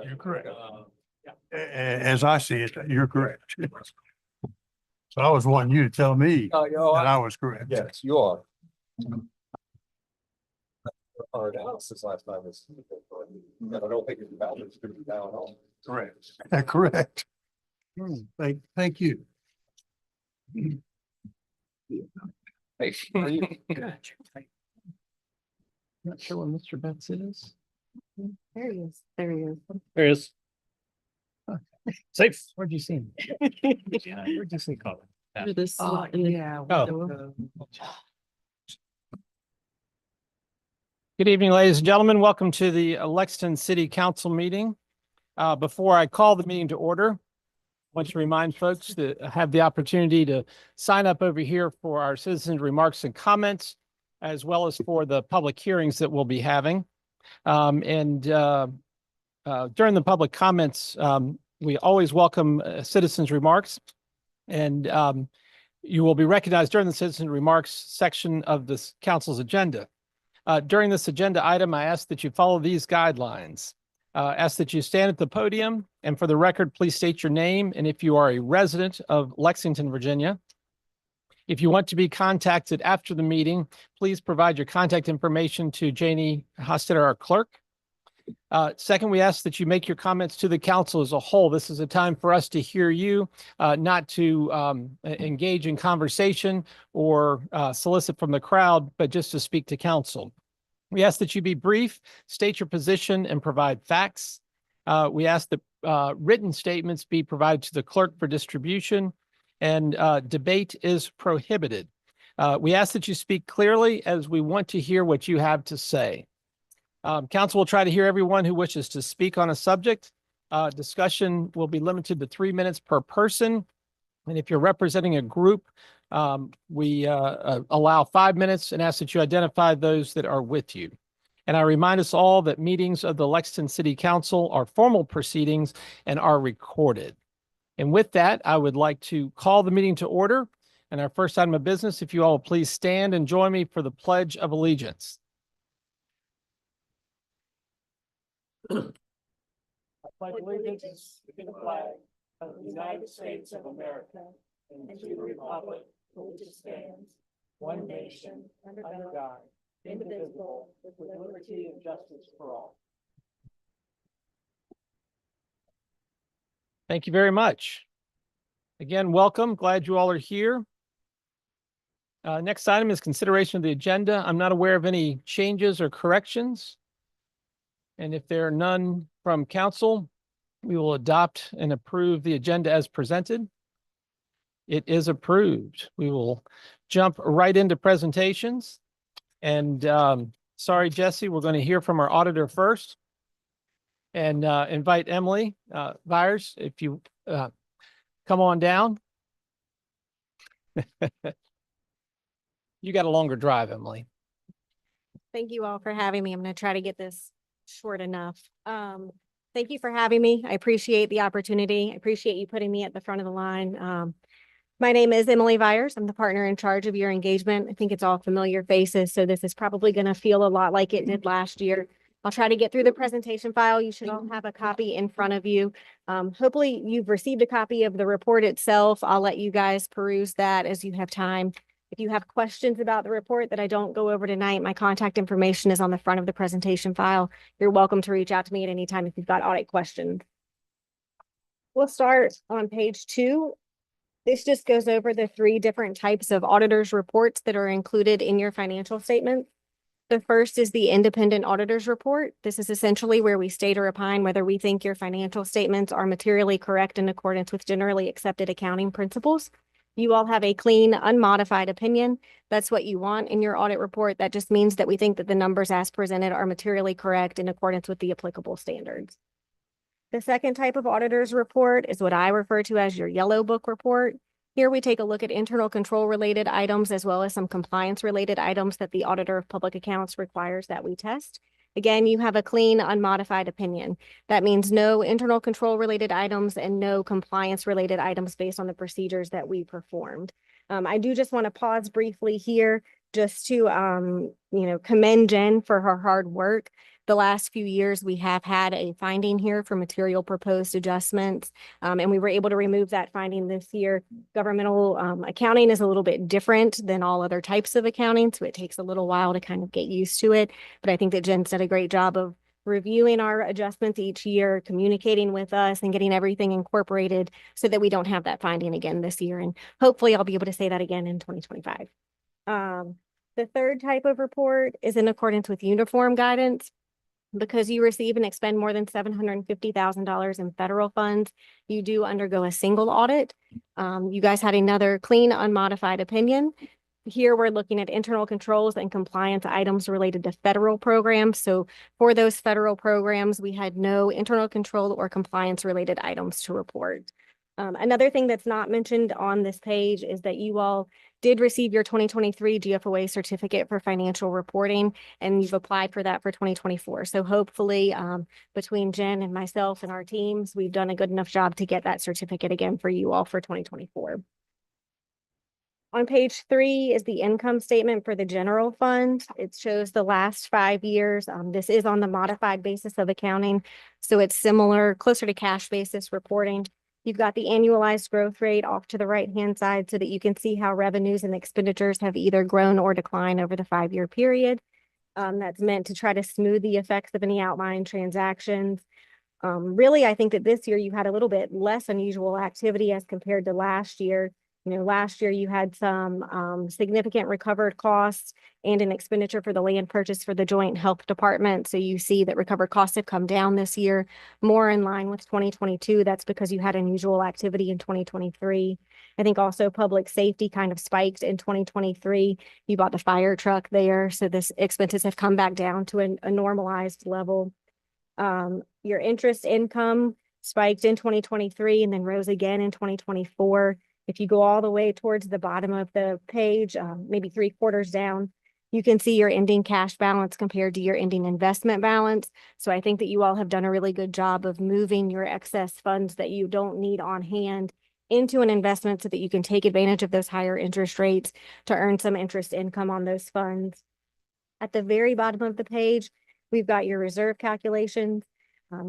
You're correct. As I see it, you're correct. So I was wanting you to tell me that I was correct. Yes, you are. Our analysis last time was, I don't think it's about it's going to be down at all. Correct. Correct. Thank you. Not sure where Mr. Betts is. There he is. There he is. There he is. Safe. Where'd you see him? Where'd you see Colin? Under this Oh, slot in the- yeah. Oh. Good evening, ladies and gentlemen. Welcome to the Lexington City Council meeting. Before I call the meeting to order, I want to remind folks to have the opportunity to sign up over here for our citizens' remarks and comments, as well as for the public hearings that we'll be having. During the public comments, we always welcome citizens' remarks. And you will be recognized during the citizen remarks section of this council's agenda. During this agenda item, I ask that you follow these guidelines. Ask that you stand at the podium, and for the record, please state your name and if you are a resident of Lexington, Virginia. If you want to be contacted after the meeting, please provide your contact information to Janie Hostetter, our clerk. Second, we ask that you make your comments to the council as a whole. This is a time for us to hear you, not to engage in conversation or solicit from the crowd, but just to speak to council. We ask that you be brief, state your position, and provide facts. We ask that written statements be provided to the clerk for distribution, and debate is prohibited. We ask that you speak clearly, as we want to hear what you have to say. Council will try to hear everyone who wishes to speak on a subject. Discussion will be limited to 3 minutes per person. And if you're representing a group, we allow 5 minutes and ask that you identify those that are with you. And I remind us all that meetings of the Lexington City Council are formal proceedings and are recorded. And with that, I would like to call the meeting to order. And our first item of business, if you all will please stand and join me for the Pledge of Allegiance. I pledge allegiance to the flag of the United States of America and to the republic for which it stands, one nation, under God, indivisible, with liberty and justice for all. Thank you very much. Again, welcome. Glad you all are here. Next item is consideration of the agenda. I'm not aware of any changes or corrections. And if there are none from council, we will adopt and approve the agenda as presented. It is approved. We will jump right into presentations. And sorry, Jesse, we're going to hear from our auditor first. And invite Emily Byers, if you come on down. You got a longer drive, Emily. Thank you all for having me. I'm going to try to get this short enough. Thank you for having me. I appreciate the opportunity. I appreciate you putting me at the front of the line. My name is Emily Byers. I'm the partner in charge of your engagement. I think it's all familiar faces, so this is probably going to feel a lot like it did last year. I'll try to get through the presentation file. You should all have a copy in front of you. Hopefully you've received a copy of the report itself. I'll let you guys peruse that as you have time. If you have questions about the report that I don't go over tonight, my contact information is on the front of the presentation file. You're welcome to reach out to me at any time if you've got audit questions. We'll start on page 2. This just goes over the 3 different types of auditors' reports that are included in your financial statement. The first is the independent auditor's report. This is essentially where we state or opine whether we think your financial statements are materially correct in accordance with generally accepted accounting principles. You all have a clean, unmodified opinion. That's what you want in your audit report. That just means that we think that the numbers as presented are materially correct in accordance with the applicable standards. The second type of auditor's report is what I refer to as your yellow book report. Here we take a look at internal control related items as well as some compliance related items that the Auditor of Public Accounts requires that we test. Again, you have a clean, unmodified opinion. That means no internal control related items and no compliance related items based on the procedures that we performed. I do just want to pause briefly here just to, commend Jen for her hard work. The last few years, we have had a finding here for material proposed adjustments, and we were able to remove that finding this year. Governmental accounting is a little bit different than all other types of accounting, so it takes a little while to kind of get used to it. But I think that Jen did a great job of reviewing our adjustments each year, communicating with us, and getting everything incorporated so that we don't have that finding again this year. And hopefully I'll be able to say that again in 2025. The third type of report is in accordance with uniform guidance. Because you receive and expend more than $750,000 in federal funds, you do undergo a single audit. You guys had another clean, unmodified opinion. Here, we're looking at internal controls and compliance items related to federal programs. So for those federal programs, we had no internal control or compliance related items to report. Another thing that's not mentioned on this page is that you all did receive your 2023 GFOA certificate for financial reporting, and you've applied for that for 2024. So hopefully between Jen and myself and our teams, we've done a good enough job to get that certificate again for you all for 2024. On page 3 is the income statement for the general fund. It shows the last 5 years. This is on the modified basis of accounting, so it's similar, closer to cash basis reporting. You've got the annualized growth rate off to the right-hand side so that you can see how revenues and expenditures have either grown or declined over the 5-year period. That's meant to try to smooth the effects of any outlying transactions. Really, I think that this year you had a little bit less unusual activity as compared to last year. Last year you had some significant recovered costs and an expenditure for the land purchase for the joint health department. So you see that recovered costs have come down this year, more in line with 2022. That's because you had unusual activity in 2023. I think also public safety kind of spiked in 2023. You bought the fire truck there. So this expenses have come back down to a normalized level. Your interest income spiked in 2023 and then rose again in 2024. If you go all the way towards the bottom of the page, maybe 3/4 down, you can see your ending cash balance compared to your ending investment balance. So I think that you all have done a really good job of moving your excess funds that you don't need on hand into an investment so that you can take advantage of those higher interest rates to earn some interest income on those funds. At the very bottom of the page, we've got your reserve calculations.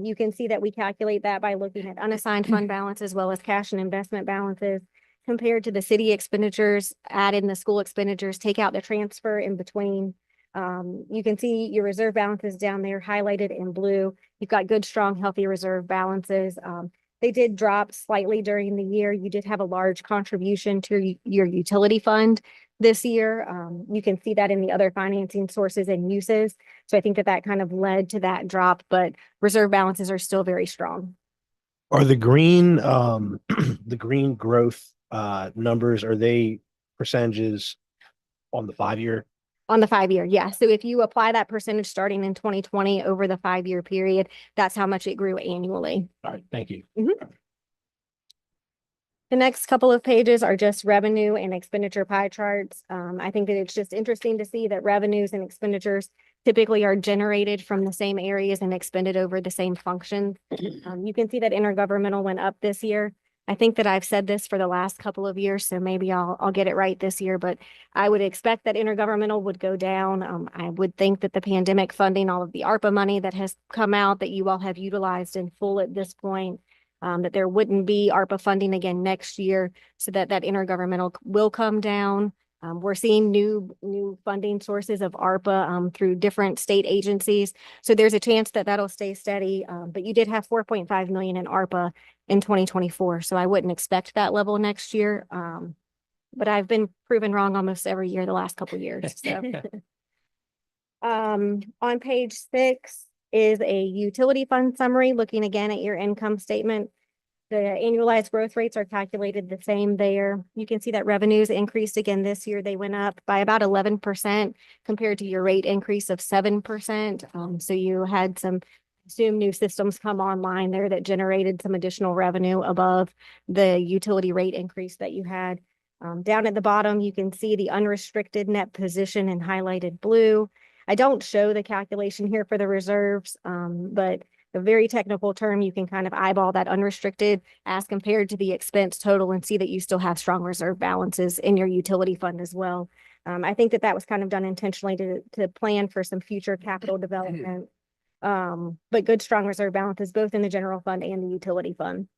You can see that we calculate that by looking at unassigned fund balance as well as cash and investment balances. Compared to the city expenditures, add in the school expenditures, take out the transfer in between. You can see your reserve balances down there highlighted in blue. You've got good, strong, healthy reserve balances. They did drop slightly during the year. You did have a large contribution to your utility fund this year. You can see that in the other financing sources and uses. So I think that kind of led to that drop, but reserve balances are still very strong. Are the green, the green growth numbers, are they percentages on the 5-year? On the 5-year, yeah. So if you apply that percentage starting in 2020 over the 5-year period, that's how much it grew annually. All right, thank you. The next couple of pages are just revenue and expenditure pie charts. I think that it's just interesting to see that revenues and expenditures typically are generated from the same areas and expended over the same functions. You can see that intergovernmental went up this year. I think that I've said this for the last couple of years, so maybe I'll get it right this year, but I would expect that intergovernmental would go down. I would think that the pandemic funding, all of the ARPA money that has come out that you all have utilized in full at this point, that there wouldn't be ARPA funding again next year, so that intergovernmental will come down. We're seeing new funding sources of ARPA through different state agencies. So there's a chance that that'll stay steady. But you did have $4.5 million in ARPA in 2024. So I wouldn't expect that level next year. But I've been proven wrong almost every year the last couple of years. So. On page 6 is a utility fund summary, looking again at your income statement. The annualized growth rates are calculated the same there. You can see that revenues increased again this year. They went up by about 11% compared to your rate increase of 7%. So you had some new systems come online there that generated some additional revenue above the utility rate increase that you had. Down at the bottom, you can see the unrestricted net position in highlighted blue. I don't show the calculation here for the reserves, but a very technical term, you can kind of eyeball that unrestricted as compared to the expense total and see that you still have strong reserve balances in your utility fund as well. I think that was kind of done intentionally to plan for some future capital development. But good, strong reserve balances both in the general fund and the utility fund.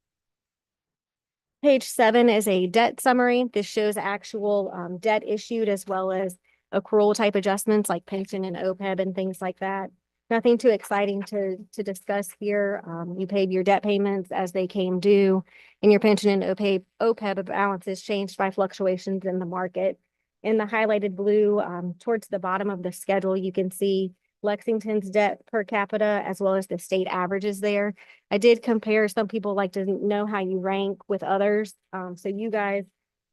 Page 7 is a debt summary. This shows actual debt issued as well as accrual type adjustments like pension and OPEB and things like that. Nothing too exciting to discuss here. You paid your debt payments as they came due, and your pension and OPEB balances changed by fluctuations in the market. In the highlighted blue, towards the bottom of the schedule, you can see Lexington's debt per capita as well as the state averages there. I did compare. Some people like to know how you rank with others. So you guys,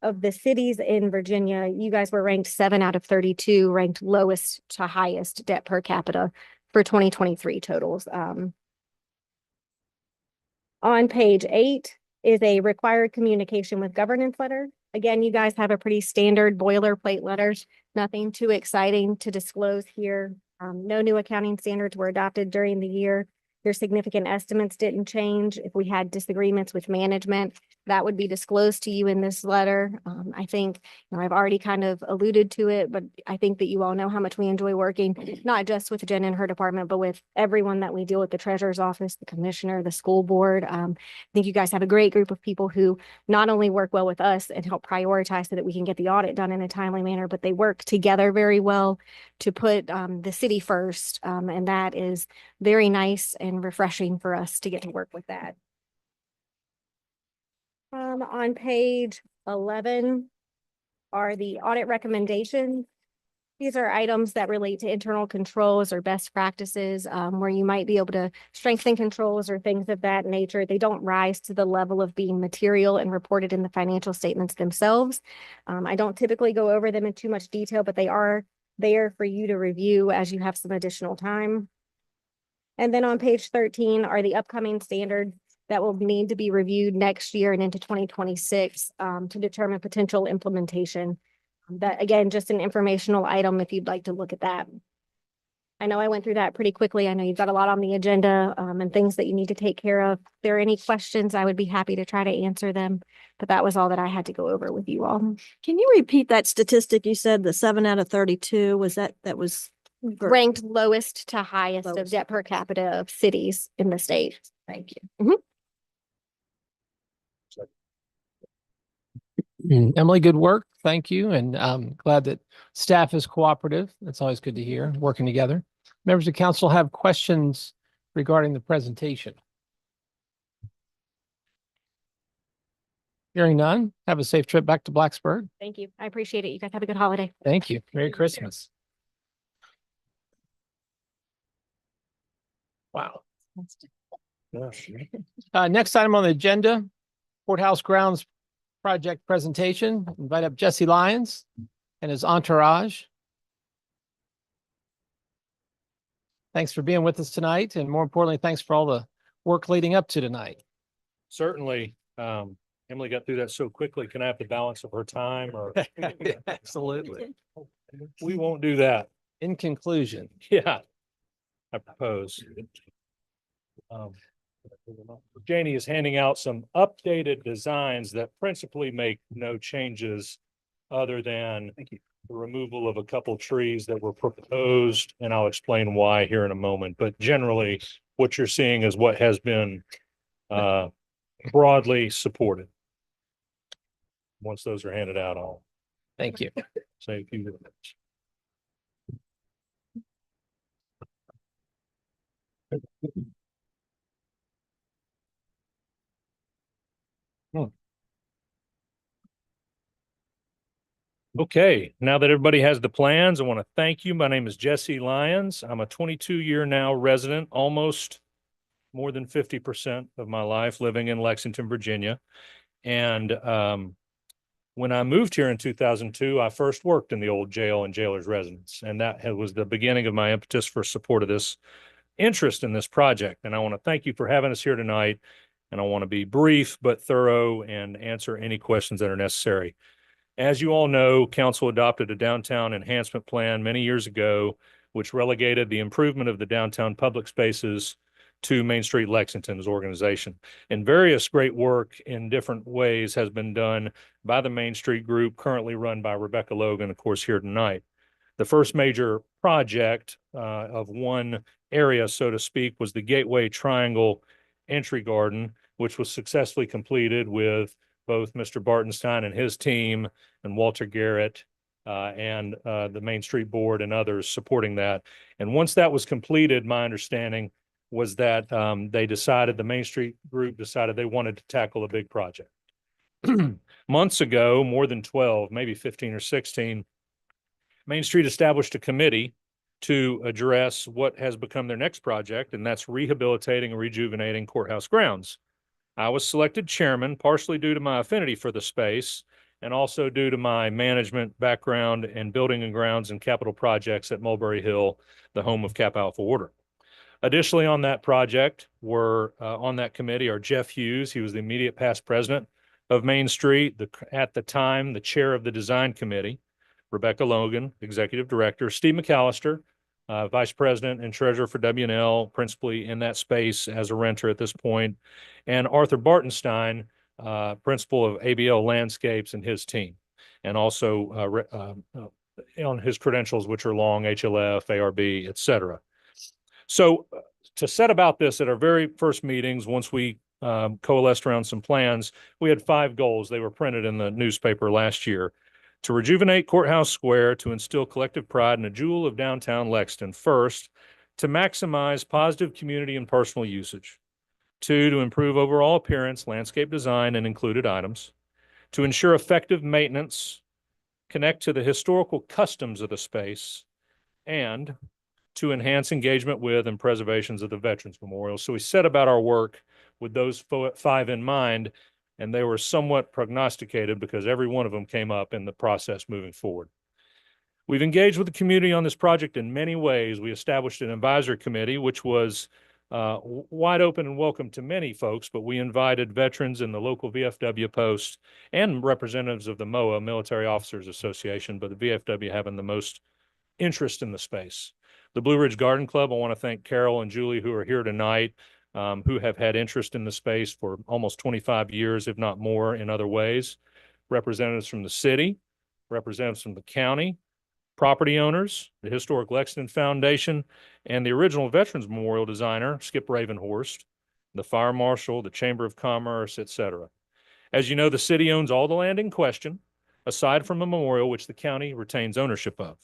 of the cities in Virginia, you guys were ranked 7 out of 32, ranked lowest to highest debt per capita for 2023 totals. On page 8 is a required communication with governance letter. Again, you guys have a pretty standard boilerplate letters, nothing too exciting to disclose here. No new accounting standards were adopted during the year. Your significant estimates didn't change. If we had disagreements with management, that would be disclosed to you in this letter. I think, I've already kind of alluded to it, but I think that you all know how much we enjoy working, not just with Jen and her department, but with everyone that we deal with, the treasurer's office, the commissioner, the school board. I think you guys have a great group of people who not only work well with us and help prioritize so that we can get the audit done in a timely manner, but they work together very well to put the city first. And that is very nice and refreshing for us to get to work with that. On page 11 are the audit recommendations. These are items that relate to internal controls or best practices, where you might be able to strengthen controls or things of that nature. They don't rise to the level of being material and reported in the financial statements themselves. I don't typically go over them in too much detail, but they are there for you to review as you have some additional time. And then on page 13 are the upcoming standards that will need to be reviewed next year and into 2026 to determine potential implementation. That, again, just an informational item if you'd like to look at that. I know I went through that pretty quickly. I know you've got a lot on the agenda and things that you need to take care of. If there are any questions, I would be happy to try to answer them. But that was all that I had to go over with you all. Can you repeat that statistic? You said the 7 out of 32, was that was Ranked lowest to highest of Lowest. debt per capita of cities in the state. Thank you. Emily, good work. Thank you. And I'm glad that staff is cooperative. That's always good to hear, working together. Members of council have questions regarding the presentation. Hearing none, have a safe trip back to Blacksburg. Thank you. I appreciate it. You guys have a good holiday. Thank you. Merry Christmas. Wow. Next item on the agenda, courthouse grounds project presentation. Invite up Jesse Lyons and his entourage. Thanks for being with us tonight. And more importantly, thanks for all the work leading up to tonight. Certainly, Emily got through that so quickly. Can I have the balance of her time or? Absolutely. We won't do that. In conclusion, Yeah. I propose. Janie is handing out some updated designs that principally make no changes other than the removal of a couple trees that were proposed, and I'll explain why here in a moment. But generally, what you're seeing is what has been broadly supported. Once those are handed out, I'll thank you. say a few words. Okay, now that everybody has the plans, I want to thank you. My name is Jesse Lyons. I'm a 22-year now resident, almost more than 50% of my life living in Lexington, Virginia. And when I moved here in 2002, I first worked in the old jail and jailer's residence. And that was the beginning of my impetus for support of this interest in this project. And I want to thank you for having us here tonight. And I want to be brief but thorough and answer any questions that are necessary. As you all know, council adopted a downtown enhancement plan many years ago, which relegated the improvement of the downtown public spaces to Main Street Lexington's organization. And various great work in different ways has been done by the Main Street group, currently run by Rebecca Logan, of course, here tonight. The first major project of one area, so to speak, was the Gateway Triangle Entry Garden, which was successfully completed with both Mr. Bartenstein and his team and Walter Garrett and the Main Street Board and others supporting that. And once that was completed, my understanding was that the Main Street group decided they wanted to tackle a big project. Months ago, more than 12, maybe 15 or 16, Main Street established a committee to address what has become their next project, and that's rehabilitating and rejuvenating courthouse grounds. I was selected chairman partially due to my affinity for the space and also due to my management background in building and grounds and capital projects at Mulberry Hill, the home of Kappa Alpha Order. Additionally, on that project on that committee are Jeff Hughes. He was the immediate past president of Main Street, at the time, the chair of the design committee, Rebecca Logan, executive director, Steve McAllister, vice president and treasurer for W&L, principally in that space as a renter at this point, and Arthur Bartenstein, principal of ABL Landscapes and his team, and also on his credentials, which are long, HLF, ARB, et cetera. So to set about this at our very first meetings, once we coalesced around some plans, we had 5 goals. They were printed in the newspaper last year. To rejuvenate Courthouse Square, to instill collective pride in a jewel of downtown Lexington. First, to maximize positive community and personal usage. 2, to improve overall appearance, landscape design, and included items. To ensure effective maintenance, connect to the historical customs of the space, and to enhance engagement with and preservations of the Veterans Memorial. So we set about our work with those 5 in mind, and they were somewhat prognosticated because every one of them came up in the process moving forward. We've engaged with the community on this project in many ways. We established an advisory committee, which was wide open and welcome to many folks, but we invited veterans in the local VFW post and representatives of the MOA, Military Officers Association, but the VFW having the most interest in the space. The Blue Ridge Garden Club, I want to thank Carol and Julie who are here tonight, who have had interest in the space for almost 25 years, if not more, in other ways. Representatives from the city, representatives from the county, property owners, the Historic Lexington Foundation, and the original Veterans Memorial designer, Skip Ravenhorst, the fire marshal, the Chamber of Commerce, et cetera. As you know, the city owns all the land in question, aside from a memorial which the county retains ownership of.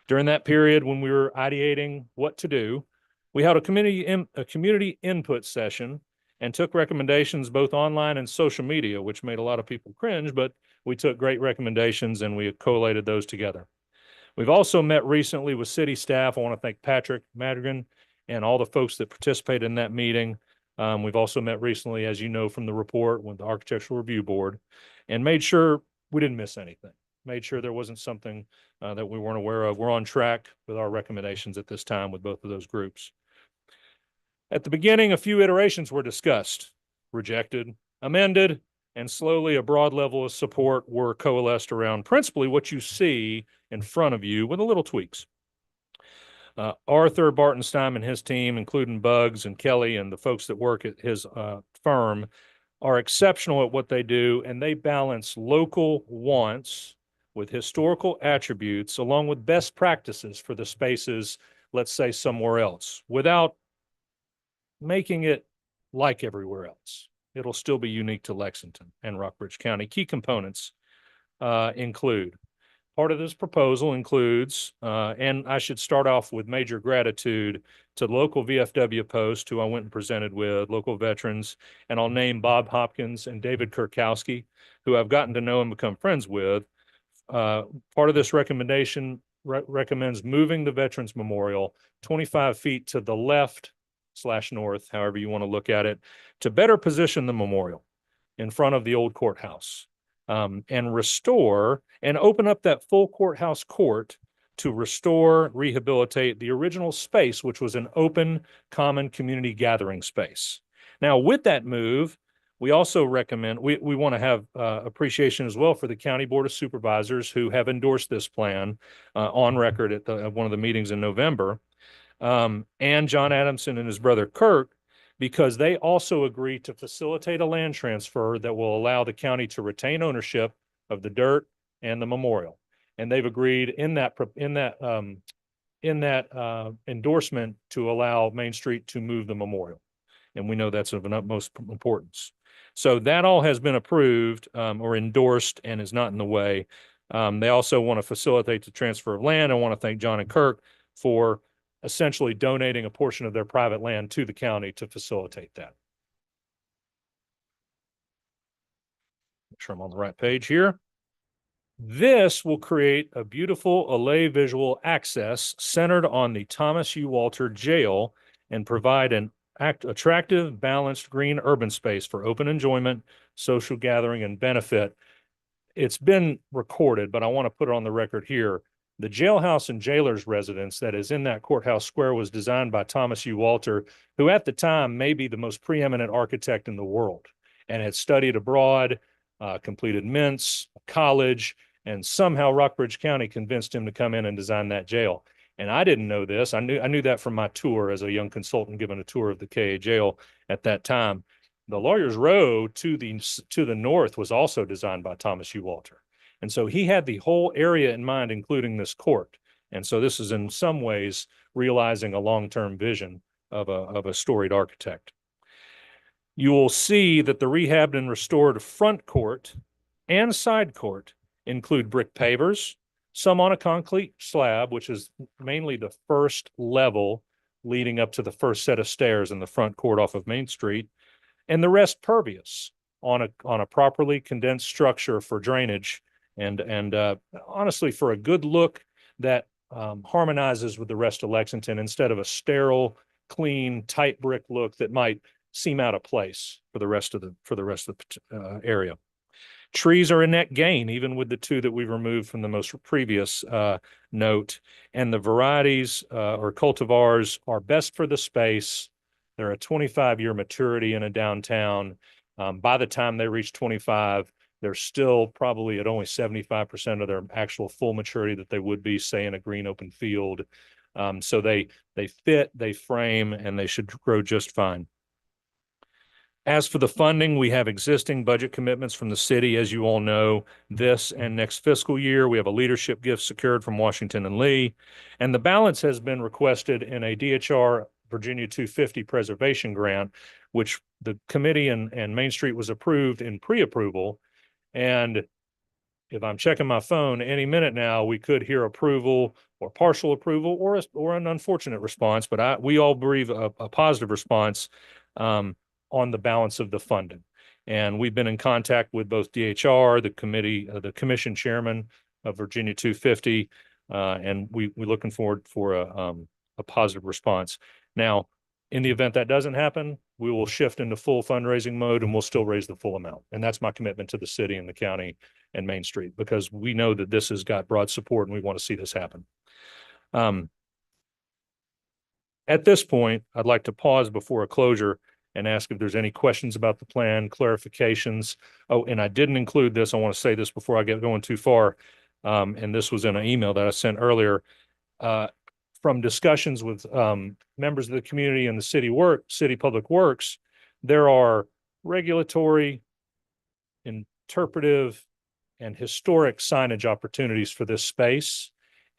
During that period, when we were ideating what to do, we held a community input session and took recommendations both online and social media, which made a lot of people cringe, but we took great recommendations and we collated those together. We've also met recently with city staff. I want to thank Patrick Madigan and all the folks that participated in that meeting. We've also met recently, as you know from the report, with the Architectural Review Board and made sure we didn't miss anything. Made sure there wasn't something that we weren't aware of. We're on track with our recommendations at this time with both of those groups. At the beginning, a few iterations were discussed, rejected, amended, and slowly a broad level of support were coalesced around principally what you see in front of you with a little tweaks. Arthur Bartenstein and his team, including Bugs and Kelly and the folks that work at his firm, are exceptional at what they do, and they balance local wants with historical attributes along with best practices for the spaces, let's say somewhere else, without making it like everywhere else. It'll still be unique to Lexington and Rockbridge County. Key components include, part of this proposal includes, and I should start off with major gratitude to the local VFW post who I went and presented with, local veterans, and I'll name Bob Hopkins and David Kurkowski, who I've gotten to know and become friends with. Part of this recommendation recommends moving the Veterans Memorial 25 feet to the left/north, however you want to look at it, to better position the memorial in front of the old courthouse, and restore and open up that full courthouse court to restore, rehabilitate the original space, which was an open, common community gathering space. Now, with that move, we also recommend, we want to have appreciation as well for the County Board of Supervisors who have endorsed this plan on record at one of the meetings in November. and John Adamson and his brother Kirk, because they also agreed to facilitate a land transfer that will allow the county to retain ownership of the dirt and the memorial. And they've agreed in that endorsement to allow Main Street to move the memorial. And we know that's of an utmost importance. So that all has been approved or endorsed and is not in the way. They also want to facilitate the transfer of land. I want to thank John and Kirk for essentially donating a portion of their private land to the county to facilitate that. Make sure I'm on the right page here. This will create a beautiful Allay visual access centered on the Thomas U. Walter Jail and provide an attractive, balanced green urban space for open enjoyment, social gathering, and benefit. It's been recorded, but I want to put it on the record here. The jailhouse and jailer's residence that is in that courthouse square was designed by Thomas U. Walter, who at the time may be the most preeminent architect in the world and had studied abroad, completed Mintz, college, and somehow Rockbridge County convinced him to come in and design that jail. And I didn't know this. I knew that from my tour as a young consultant, giving a tour of the KA jail at that time. The Lawyers Row to the north was also designed by Thomas U. Walter. And so he had the whole area in mind, including this court. And so this is in some ways realizing a long-term vision of a storied architect. You will see that the rehabbed and restored front court and side court include brick pavers, some on a concrete slab, which is mainly the first level leading up to the first set of stairs in the front court off of Main Street, and the rest pervious on a properly condensed structure for drainage and honestly for a good look that harmonizes with the rest of Lexington instead of a sterile, clean, tight brick look that might seem out of place for the rest of the area. Trees are a net gain, even with the two that we've removed from the most previous note. And the varieties or cultivars are best for the space. They're a 25-year maturity in a downtown. By the time they reach 25, they're still probably at only 75% of their actual full maturity that they would be, say, in a green open field. So they fit, they frame, and they should grow just fine. As for the funding, we have existing budget commitments from the city, as you all know, this and next fiscal year. We have a leadership gift secured from Washington and Lee, and the balance has been requested in a DHR Virginia 250 preservation grant, which the committee and Main Street was approved in pre-approval. And if I'm checking my phone any minute now, we could hear approval or partial approval or an unfortunate response, but we all believe a positive response on the balance of the funding. And we've been in contact with both DHR, the committee, the commission chairman of Virginia 250, and we're looking forward for a positive response. Now, in the event that doesn't happen, we will shift into full fundraising mode and we'll still raise the full amount. And that's my commitment to the city and the county and Main Street, because we know that this has got broad support and we want to see this happen. At this point, I'd like to pause before a closure and ask if there's any questions about the plan, clarifications. Oh, and I didn't include this. I want to say this before I get going too far. And this was in an email that I sent earlier. From discussions with members of the community and the city public works, there are regulatory, interpretive, and historic signage opportunities for this space.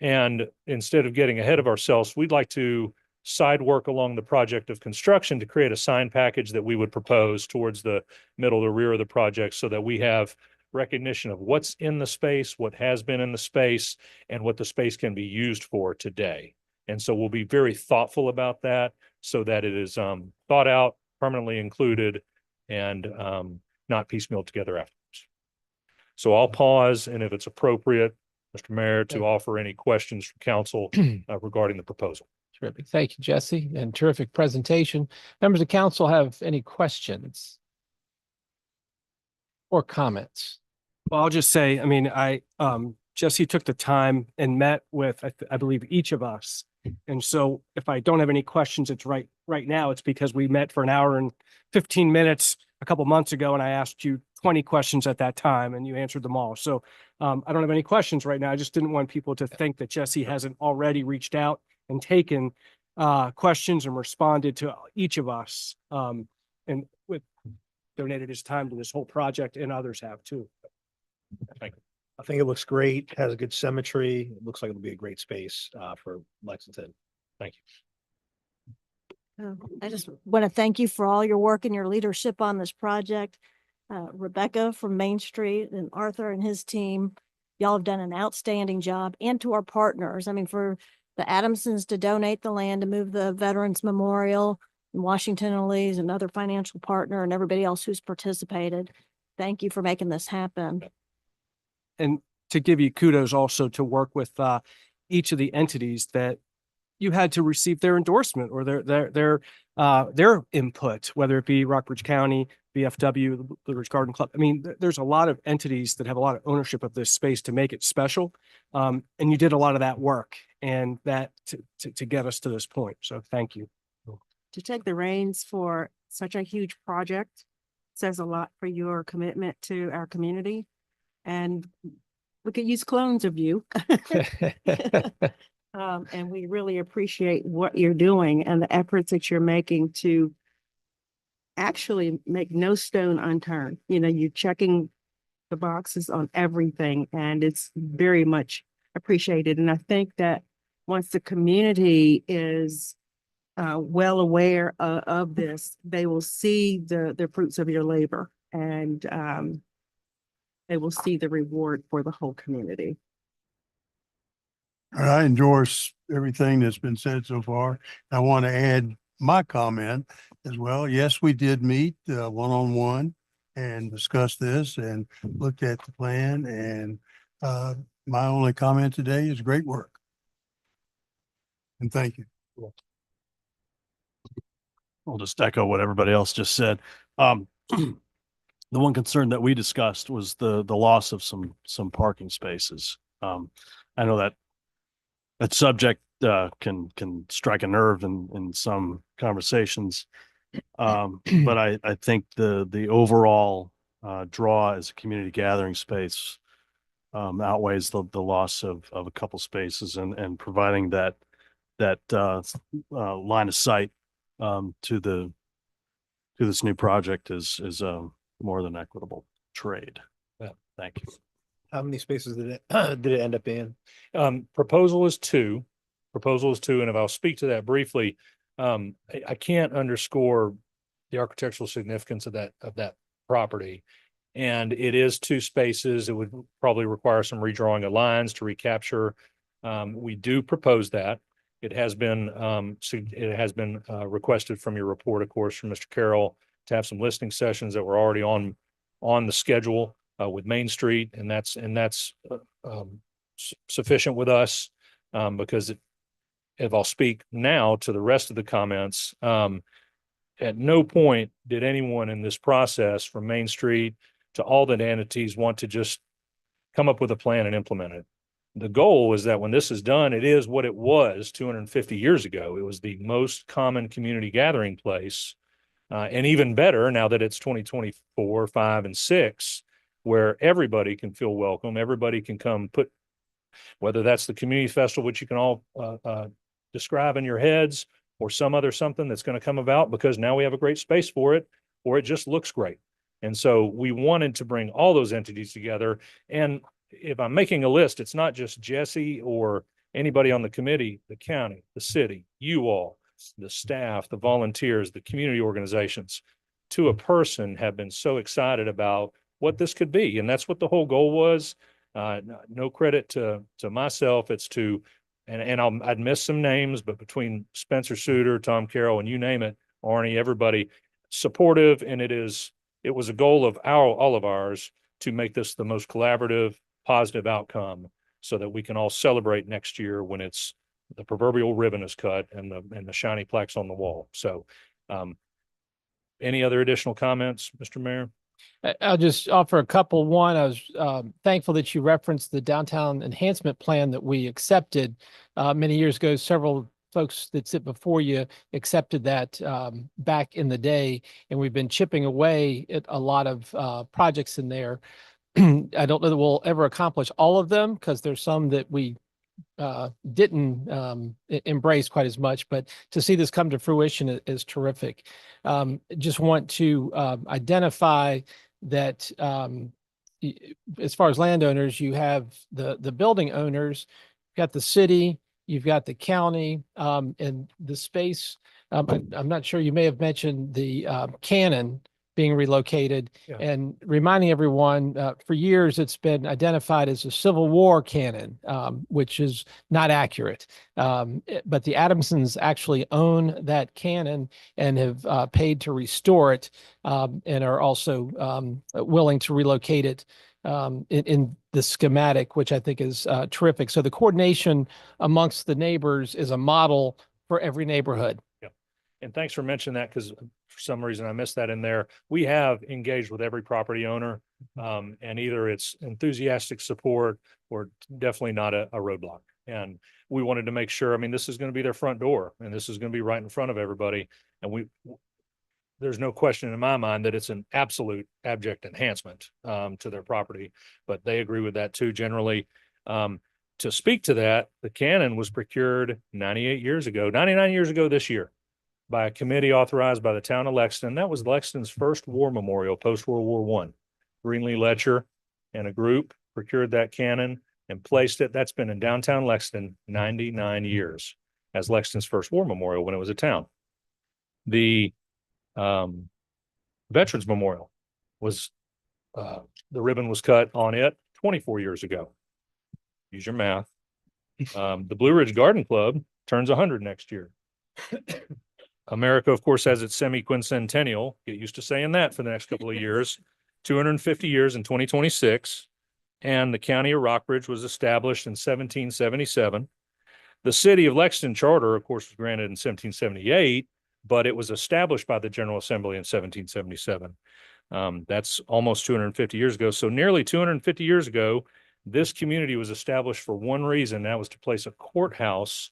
And instead of getting ahead of ourselves, we'd like to side work along the project of construction to create a sign package that we would propose towards the middle or rear of the project so that we have recognition of what's in the space, what has been in the space, and what the space can be used for today. And so we'll be very thoughtful about that so that it is thought out, permanently included, and not piecemealed together afterwards. So I'll pause, and if it's appropriate, Mr. Mayor, to offer any questions from council regarding the proposal. Terrific. Thank you, Jesse, and terrific presentation. Members of council have any questions or comments? Well, I'll just say, I mean, Jesse took the time and met with, I believe, each of us. And so if I don't have any questions, it's right now, it's because we met for an hour and 15 minutes a couple months ago, and I asked you 20 questions at that time and you answered them all. So I don't have any questions right now. I just didn't want people to think that Jesse hasn't already reached out and taken questions and responded to each of us. And with donated his time to this whole project, and others have too. I think it looks great, has a good symmetry. It looks like it'll be a great space for Lexington. Thank you. I just want to thank you for all your work and your leadership on this project. Rebecca from Main Street and Arthur and his team, y'all have done an outstanding job, and to our partners. I mean, for the Adamsons to donate the land to move the Veterans Memorial, and Washington and Lee's, another financial partner, and everybody else who's participated. Thank you for making this happen. And to give you kudos also to work with each of the entities that you had to receive their endorsement or their input, whether it be Rockbridge County, VFW, the Blue Ridge Garden Club. I mean, there's a lot of entities that have a lot of ownership of this space to make it special. And you did a lot of that work and that to get us to this point. So thank you. To take the reins for such a huge project says a lot for your commitment to our community. And we could use clones of you. And we really appreciate what you're doing and the efforts that you're making to actually make no stone unturned. You know, you're checking the boxes on everything, and it's very much appreciated. And I think that once the community is well aware of this, they will see the fruits of your labor, and they will see the reward for the whole community. I endorse everything that's been said so far. I want to add my comment as well. Yes, we did meet one-on-one and discuss this and looked at the plan. And my only comment today is great work. And thank you. I'll just echo what everybody else just said. The one concern that we discussed was the loss of some parking spaces. I know that subject can strike a nerve in some conversations. But I think the overall draw as a community gathering space outweighs the loss of a couple spaces, and providing that line of sight to this new project is more than equitable trade. Yeah. Thank you. How many spaces did it end up being? Proposal is two. And if I'll speak to that briefly, I can't underscore the architectural significance of that property. And it is two spaces. It would probably require some redrawing of lines to recapture. We do propose that. It has been requested from your report, of course, from Mr. Carroll, to have some listening sessions that were already on the schedule with Main Street, and that's sufficient with us because if I'll speak now to the rest of the comments, at no point did anyone in this process, from Main Street to all the entities, want to just come up with a plan and implement it. The goal is that when this is done, it is what it was 250 years ago. It was the most common community gathering place, and even better now that it's 2024, 5, and 6, where everybody can feel welcome. Everybody can come put, whether that's the community festival, which you can all describe in your heads, or some other something that's going to come about because now we have a great space for it, or it just looks great. And so we wanted to bring all those entities together. And if I'm making a list, it's not just Jesse or anybody on the committee, the county, the city, you all, the staff, the volunteers, the community organizations, to a person, have been so excited about what this could be. And that's what the whole goal was. No credit to myself. It's to, and I'd miss some names, but between Spencer Suter, Tom Carroll, and you name it, Arnie, everybody supportive. And it was a goal of all of ours to make this the most collaborative, positive outcome, so that we can all celebrate next year when it's the proverbial ribbon is cut and the shiny plaques on the wall. So any other additional comments, Mr. Mayor? I'll just offer a couple. One, I was thankful that you referenced the downtown enhancement plan that we accepted many years ago. Several folks that sit before you accepted that back in the day, and we've been chipping away at a lot of projects in there. I don't know that we'll ever accomplish all of them because there's some that we didn't embrace quite as much, but to see this come to fruition is terrific. Just want to identify that as far as landowners, you have the building owners, you've got the city, you've got the county, and the space. I'm not sure, you may have mentioned the cannon being relocated, Yeah. and reminding everyone, for years, it's been identified as a Civil War cannon, which is not accurate. But the Adamsons actually own that cannon and have paid to restore it, and are also willing to relocate it in the schematic, which I think is terrific. So the coordination amongst the neighbors is a model for every neighborhood. And thanks for mentioning that, because for some reason I missed that in there. We have engaged with every property owner, and either it's enthusiastic support or definitely not a roadblock. And we wanted to make sure, I mean, this is going to be their front door, and this is going to be right in front of everybody. And there's no question in my mind that it's an absolute abject enhancement to their property, but they agree with that too, generally. To speak to that, the cannon was procured 98 years ago, 99 years ago this year, by a committee authorized by the town of Lexington. That was Lexington's first war memorial post-World War I. Greenlee Letcher and a group procured that cannon and placed it. That's been in downtown Lexington 99 years as Lexington's first war memorial when it was a town. The Veterans Memorial was, the ribbon was cut on it 24 years ago. Use your math. The Blue Ridge Garden Club turns 100 next year. America, of course, has its semi-quincentennial. Get used to saying that for the next couple of years. 250 years in 2026. And the county of Rockbridge was established in 1777. The city of Lexington charter, of course, was granted in 1778, but it was established by the General Assembly in 1777. That's almost 250 years ago. So nearly 250 years ago, this community was established for one reason. That was to place a courthouse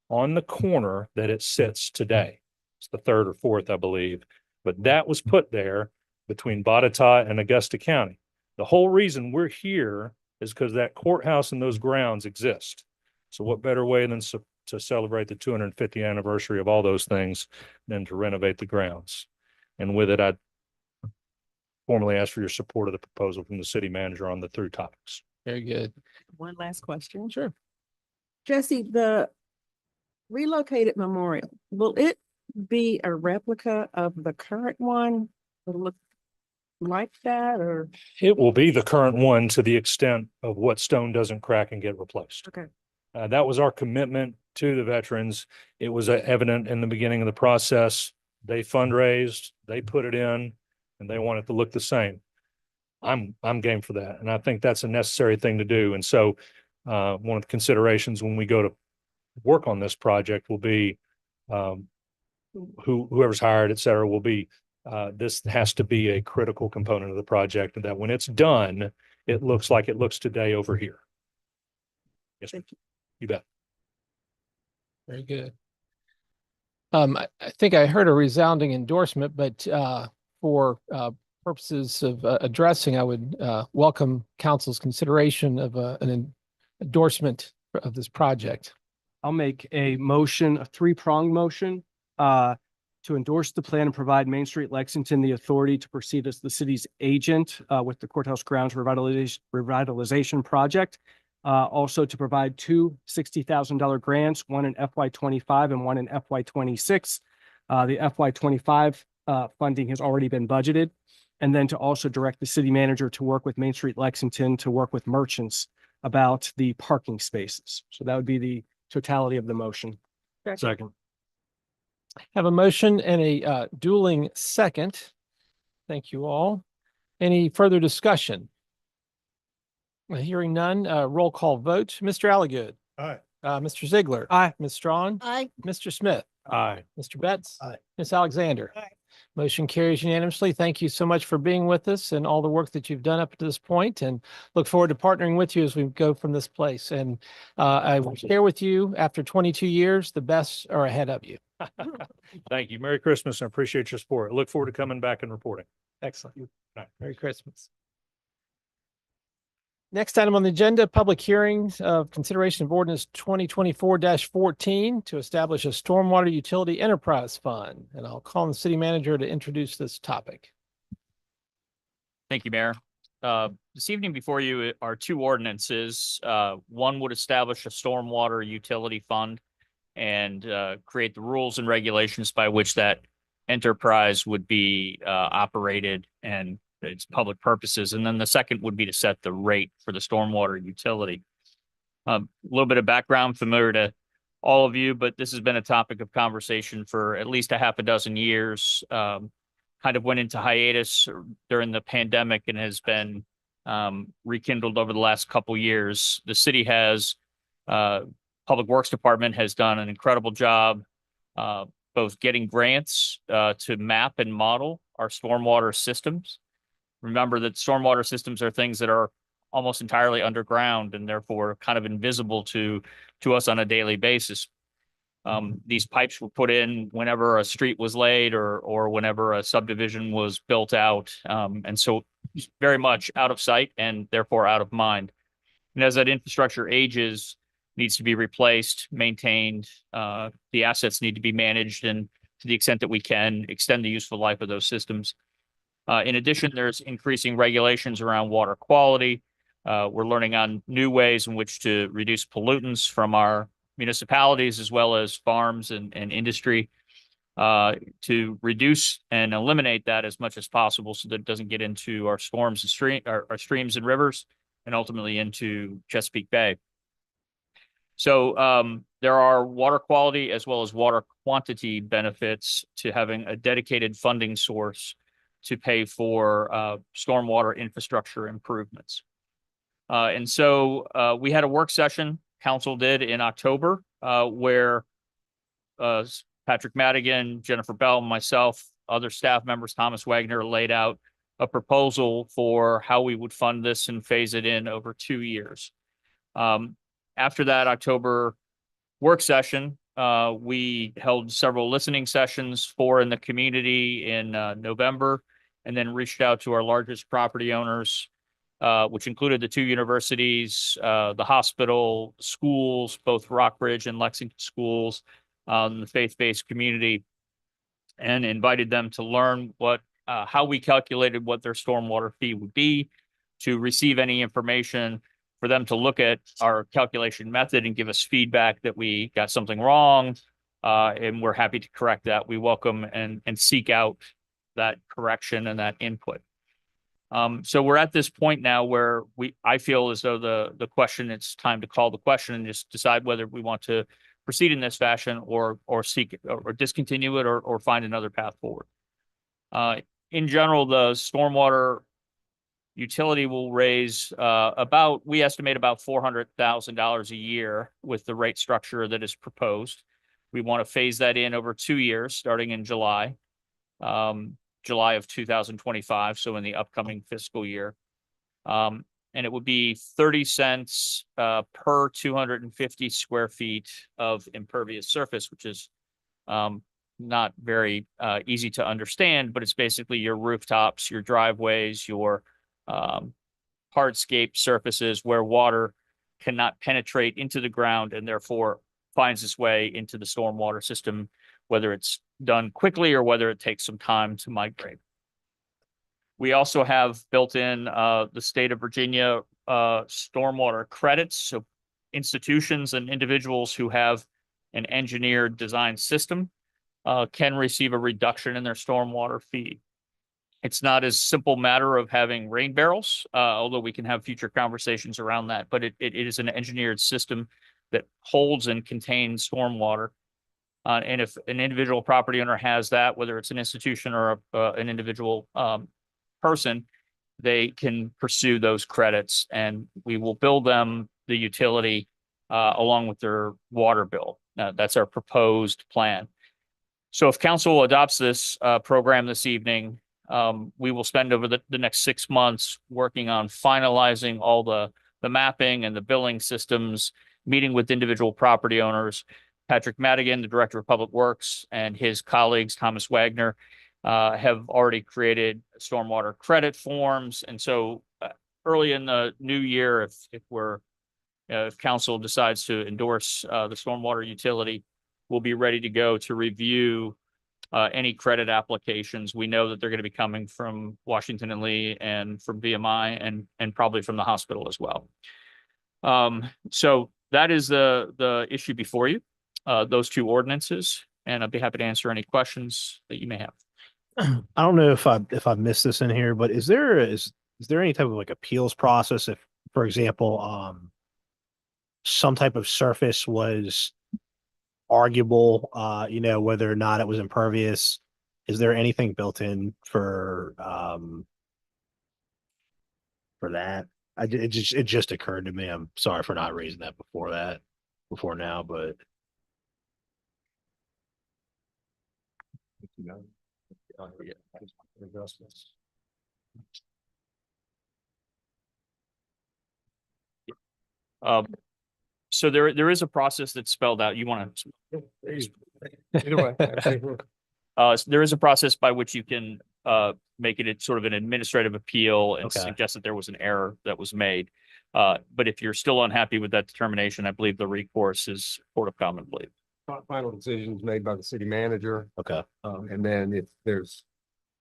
on the corner that it sits today. It's the third or fourth, I believe, but that was put there between Botetourt and Augusta County. The whole reason we're here is because that courthouse and those grounds exist. So what better way than to celebrate the 250th anniversary of all those things than to renovate the grounds? And with it, I formally ask for your support of the proposal from the city manager on the through topics. Very good. One last question. Sure. Jesse, the relocated memorial, will it be a replica of the current one? Will it look like that, or? It will be the current one to the extent of what stone doesn't crack and get replaced. Okay. That was our commitment to the veterans. It was evident in the beginning of the process. They fundraised, they put it in, and they want it to look the same. I'm game for that. And I think that's a necessary thing to do. And so one of the considerations when we go to work on this project will be whoever's hired, et cetera, will be this has to be a critical component of the project, and that when it's done, it looks like it looks today over here. Yes, Thank you. You bet. Very good. I think I heard a resounding endorsement, but for purposes of addressing, I would welcome council's consideration of an endorsement of this project. I'll make a motion, a three-pronged motion, to endorse the plan and provide Main Street Lexington the authority to proceed as the city's agent with the courthouse grounds revitalization project. Also to provide two $60,000 grants, one in FY25 and one in FY26. The FY25 funding has already been budgeted. And then to also direct the city manager to work with Main Street Lexington to work with merchants about the parking spaces. So that would be the totality of the motion. Second. Have a motion and a dueling second. Thank you all. Any further discussion? Hearing none, roll call vote. Mr. Alligood. Aye. Mr. Ziegler. Aye. Ms. Strawn. Aye. Mr. Smith. Aye. Mr. Betts. Aye. Ms. Alexander. Aye. Motion carries unanimously. Thank you so much for being with us and all the work that you've done up to this point, and look forward to partnering with you as we go from this place. And I will share with you, after 22 years, the best are ahead of you. Thank you. Merry Christmas. I appreciate your support. I look forward to coming back and reporting. Excellent. Right. Merry Christmas. Next item on the agenda, public hearings of consideration of ordinance 2024-14 to establish a stormwater utility enterprise fund. And I'll call on the city manager to introduce this topic. Thank you, Mayor. This evening before you are two ordinances. One would establish a stormwater utility fund and create the rules and regulations by which that enterprise would be operated and its public purposes. And then the second would be to set the rate for the stormwater utility. A little bit of background familiar to all of you, but this has been a topic of conversation for at least a half a dozen years. Kind of went into hiatus during the pandemic and has been rekindled over the last couple years. The city has, Public Works Department has done an incredible job both getting grants to map and model our stormwater systems. Remember that stormwater systems are things that are almost entirely underground and therefore kind of invisible to us on a daily basis. These pipes were put in whenever a street was laid or whenever a subdivision was built out. And so very much out of sight and therefore out of mind. And as that infrastructure ages, needs to be replaced, maintained, the assets need to be managed, and to the extent that we can, extend the useful life of those systems. In addition, there's increasing regulations around water quality. We're learning on new ways in which to reduce pollutants from our municipalities as well as farms and industry to reduce and eliminate that as much as possible so that it doesn't get into our storms and our streams and rivers and ultimately into Chesapeake Bay. So there are water quality as well as water quantity benefits to having a dedicated funding source to pay for stormwater infrastructure improvements. And so we had a work session, council did in October, where Patrick Madigan, Jennifer Bell, myself, other staff members, Thomas Wagner, laid out a proposal for how we would fund this and phase it in over 2 years. After that October work session, we held several listening sessions, 4 in the community in November, and then reached out to our largest property owners, which included the 2 universities, the hospital, schools, both Rockbridge and Lexington schools, the faith-based community, and invited them to learn how we calculated what their stormwater fee would be, to receive any information, for them to look at our calculation method and give us feedback that we got something wrong, and we're happy to correct that. We welcome and seek out that correction and that input. So we're at this point now where I feel as though the question, it's time to call the question and just decide whether we want to proceed in this fashion or seek or discontinue it or find another path forward. In general, the stormwater utility will raise we estimate about $400,000 a year with the rate structure that is proposed. We want to phase that in over 2 years, starting in July of 2025, so in the upcoming fiscal year. And it would be 30 cents per 250 square feet of impervious surface, which is not very easy to understand, but it's basically your rooftops, your driveways, your hardscape surfaces where water cannot penetrate into the ground and therefore finds its way into the stormwater system, whether it's done quickly or whether it takes some time to migrate. We also have built in the state of Virginia stormwater credits. So institutions and individuals who have an engineered design system can receive a reduction in their stormwater fee. It's not as simple matter of having rain barrels, although we can have future conversations around that, but it is an engineered system that holds and contains stormwater. And if an individual property owner has that, whether it's an institution or an individual person, they can pursue those credits and we will bill them the utility along with their water bill. That's our proposed plan. So if council adopts this program this evening, we will spend over the next 6 months working on finalizing all the mapping and the billing systems, meeting with individual property owners. Patrick Madigan, the Director of Public Works, and his colleagues, Thomas Wagner, have already created stormwater credit forms. And so early in the new year, if council decides to endorse the stormwater utility, we'll be ready to go to review any credit applications. We know that they're going to be coming from Washington and Lee and from VMI and probably from the hospital as well. So that is the issue before you, those two ordinances, and I'd be happy to answer any questions that you may have. I don't know if I missed this in here, but is there any type of like appeals process if, for example, some type of surface was arguable, whether or not it was impervious? Is there anything built in for that? It just occurred to me. I'm sorry for not raising that before now, but Adjustments. So there is a process that's spelled out. You want to? Either way. There is a process by which you can make it sort of an administrative appeal and Okay. suggest that there was an error that was made. But if you're still unhappy with that determination, I believe the recourse is Court of Common Pleas. Final decisions made by the city manager. okay. And then if there's,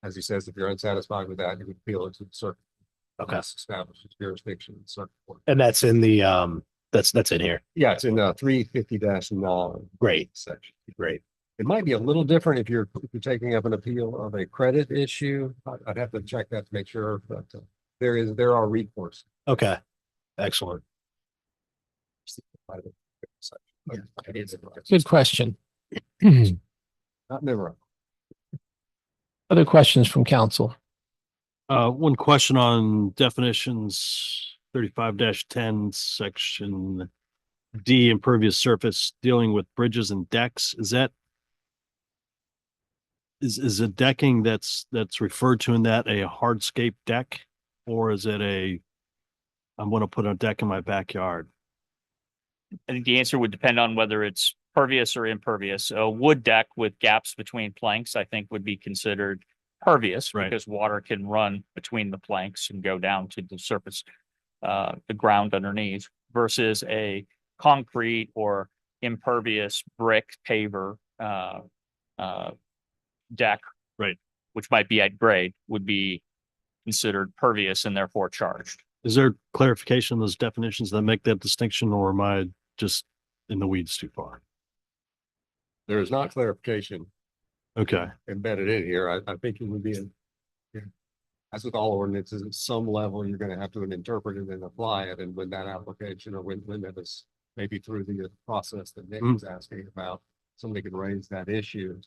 as he says, if you're unsatisfied with that, you would appeal it to the circuit. Okay. Establishes jurisdiction. In circuit court. And that's in the that's in here. Yeah, it's in 350-9 Great. section. Great. It might be a little different if you're taking up an appeal of a credit issue. I'd have to check that to make sure, but there are recourse. Okay. Excellent. Good question. Not never. Other questions from council? One question on definitions, 35-10, section D, impervious surface, dealing with bridges and decks. Is that is a decking that's referred to in that a hardscape deck, or is it I'm going to put a deck in my backyard? I think the answer would depend on whether it's pervious or impervious. A wood deck with gaps between planks, I think, would be considered pervious Right. because water can run between the planks and go down to the surface, the ground underneath, versus a concrete or impervious brick paver deck, Right. which might be at grade, would be considered pervious and therefore charged. Is there clarification in those definitions that make that distinction, or am I just in the weeds too far? There is not clarification Okay. embedded in here. I think it would be as with all ordinances, at some level, you're gonna have to interpret it and apply it. And when that application or when that is maybe through the process that Nick was asking about, somebody could raise that issue.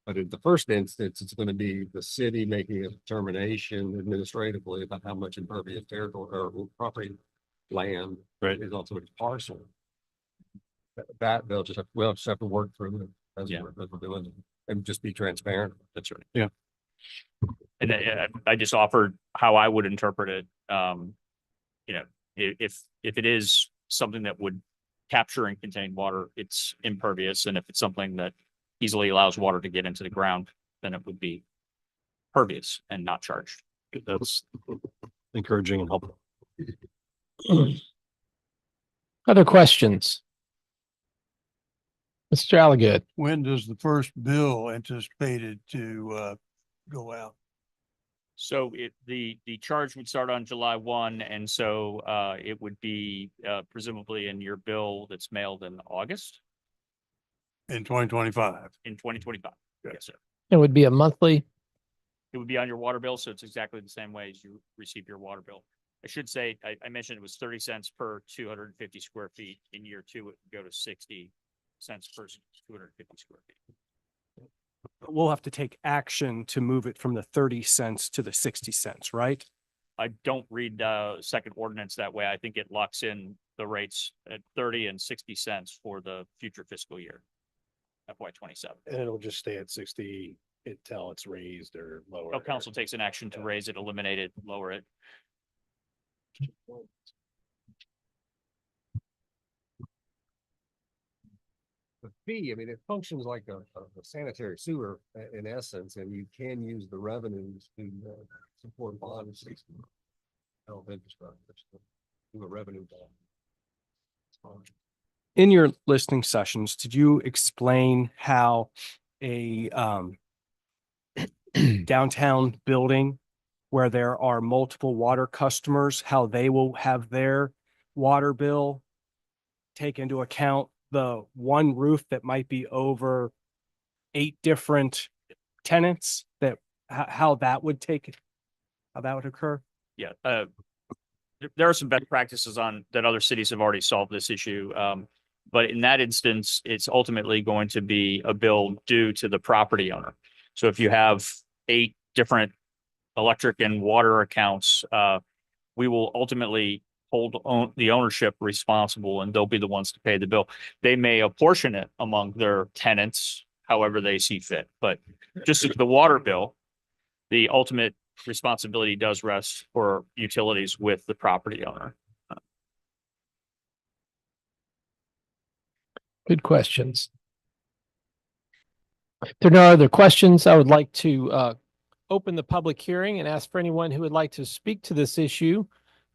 But in the first instance, it's gonna be the city making a determination administratively about how much impervious territory or property land Right. is also its parcel. That we'll just have to work through it as Yeah. we're doing it and just be transparent. That's right. Yeah. And I just offered how I would interpret it. If it is something that would capture and contain water, it's impervious. And if it's something that easily allows water to get into the ground, then it would be pervious and not charged. That's encouraging and helpful. Other questions? Mr. Alligood? When does the first bill anticipated to go out? So the charge would start on July 1, and so it would be presumably in your bill that's mailed in August In 2025? in 2025. Yes, sir. It would be a monthly. It would be on your water bill, so it's exactly the same way as you receive your water bill. I should say, I mentioned it was 30 cents per 250 square feet. In year two, it would go to 60 cents per 250 square feet. We'll have to take action to move it from the 30 cents to the 60 cents, right? I don't read second ordinance that way. I think it locks in the rates at 30 and 60 cents for the future fiscal year. FY27. And it'll just stay at 60 until it's raised or lower. No council takes an action to raise it, eliminate it, lower it. The fee, I mean, it functions like a sanitary sewer in essence, and you can use the revenues to support bonds. Health infrastructure, so do a revenue ball. In your listening sessions, did you explain how a downtown building where there are multiple water customers, how they will have their water bill take into account the one roof that might be over 8 different tenants, that how that would occur? Yeah, there are some best practices on that other cities have already solved this issue. But in that instance, it's ultimately going to be a bill due to the property owner. So if you have 8 different electric and water accounts, we will ultimately hold the ownership responsible, and they'll be the ones to pay the bill. They may apportion it among their tenants however they see fit, but just as the water bill, the ultimate responsibility does rest for utilities with the property owner. Good questions. If there are no other questions, I would like to open the public hearing and ask for anyone who would like to speak to this issue.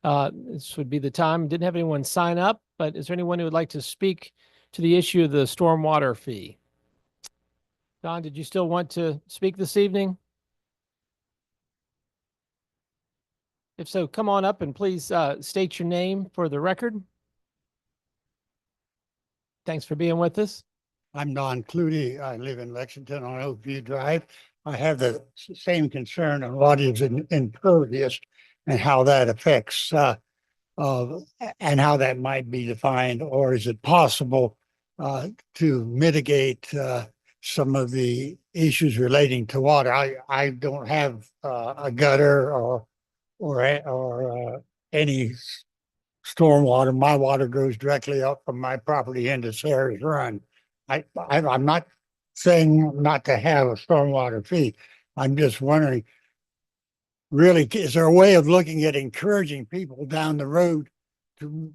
This would be the time. Didn't have anyone sign up, but is there anyone who would like to speak to the issue of the stormwater fee? Don, did you still want to speak this evening? If so, come on up and please state your name for the record. Thanks for being with us. I'm Don Clutie. I live in Lexington on Oakview Drive. I have the same concern on what is impervious and how that affects, and how that might be defined, or is it possible to mitigate some of the issues relating to water? I don't have a gutter or any stormwater. My water goes directly up from my property into Sarah's Run. I'm not saying not to have a stormwater fee. I'm just wondering, really, is there a way of looking at encouraging people down the road to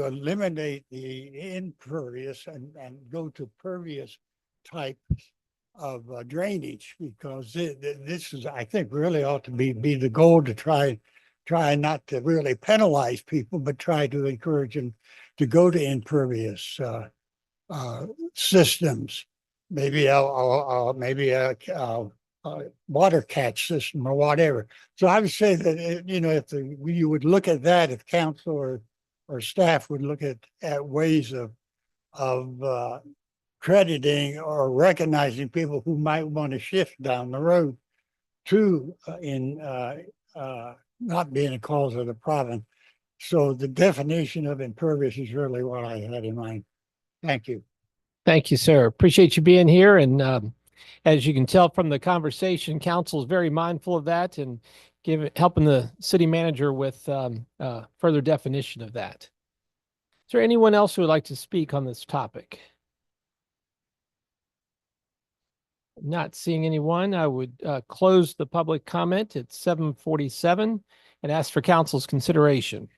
eliminate the impervious and go to pervious type of drainage? Because this is, I think, really ought to be the goal, to try not to really penalize people, but try to encourage them to go to impervious systems. Maybe a water catch system or whatever. So I would say that, if you would look at that, if council or staff would look at ways of crediting or recognizing people who might want to shift down the road to not being a cause of the problem. So the definition of impervious is really what I had in mind. Thank you. Thank you, sir. Appreciate you being here. And as you can tell from the conversation, council is very mindful of that and helping the city manager with further definition of that. Is there anyone else who would like to speak on this topic? Not seeing anyone, I would close the public comment at 7:47 and ask for council's consideration.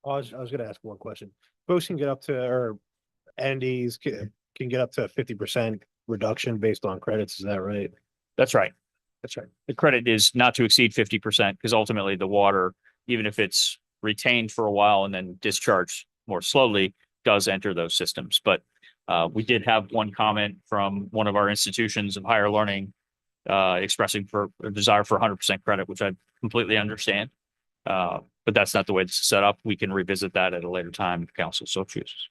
I was going to ask one question. Folks can get up to, or entities can get up to a 50% reduction based on credits. Is that right? That's right. That's right. The credit is not to exceed 50%, because ultimately the water, even if it's retained for a while and then discharged more slowly, does enter those systems. But we did have one comment from one of our institutions of higher learning expressing for a desire for 100% credit, which I completely understand. But that's not the way this is set up. We can revisit that at a later time if council so chooses.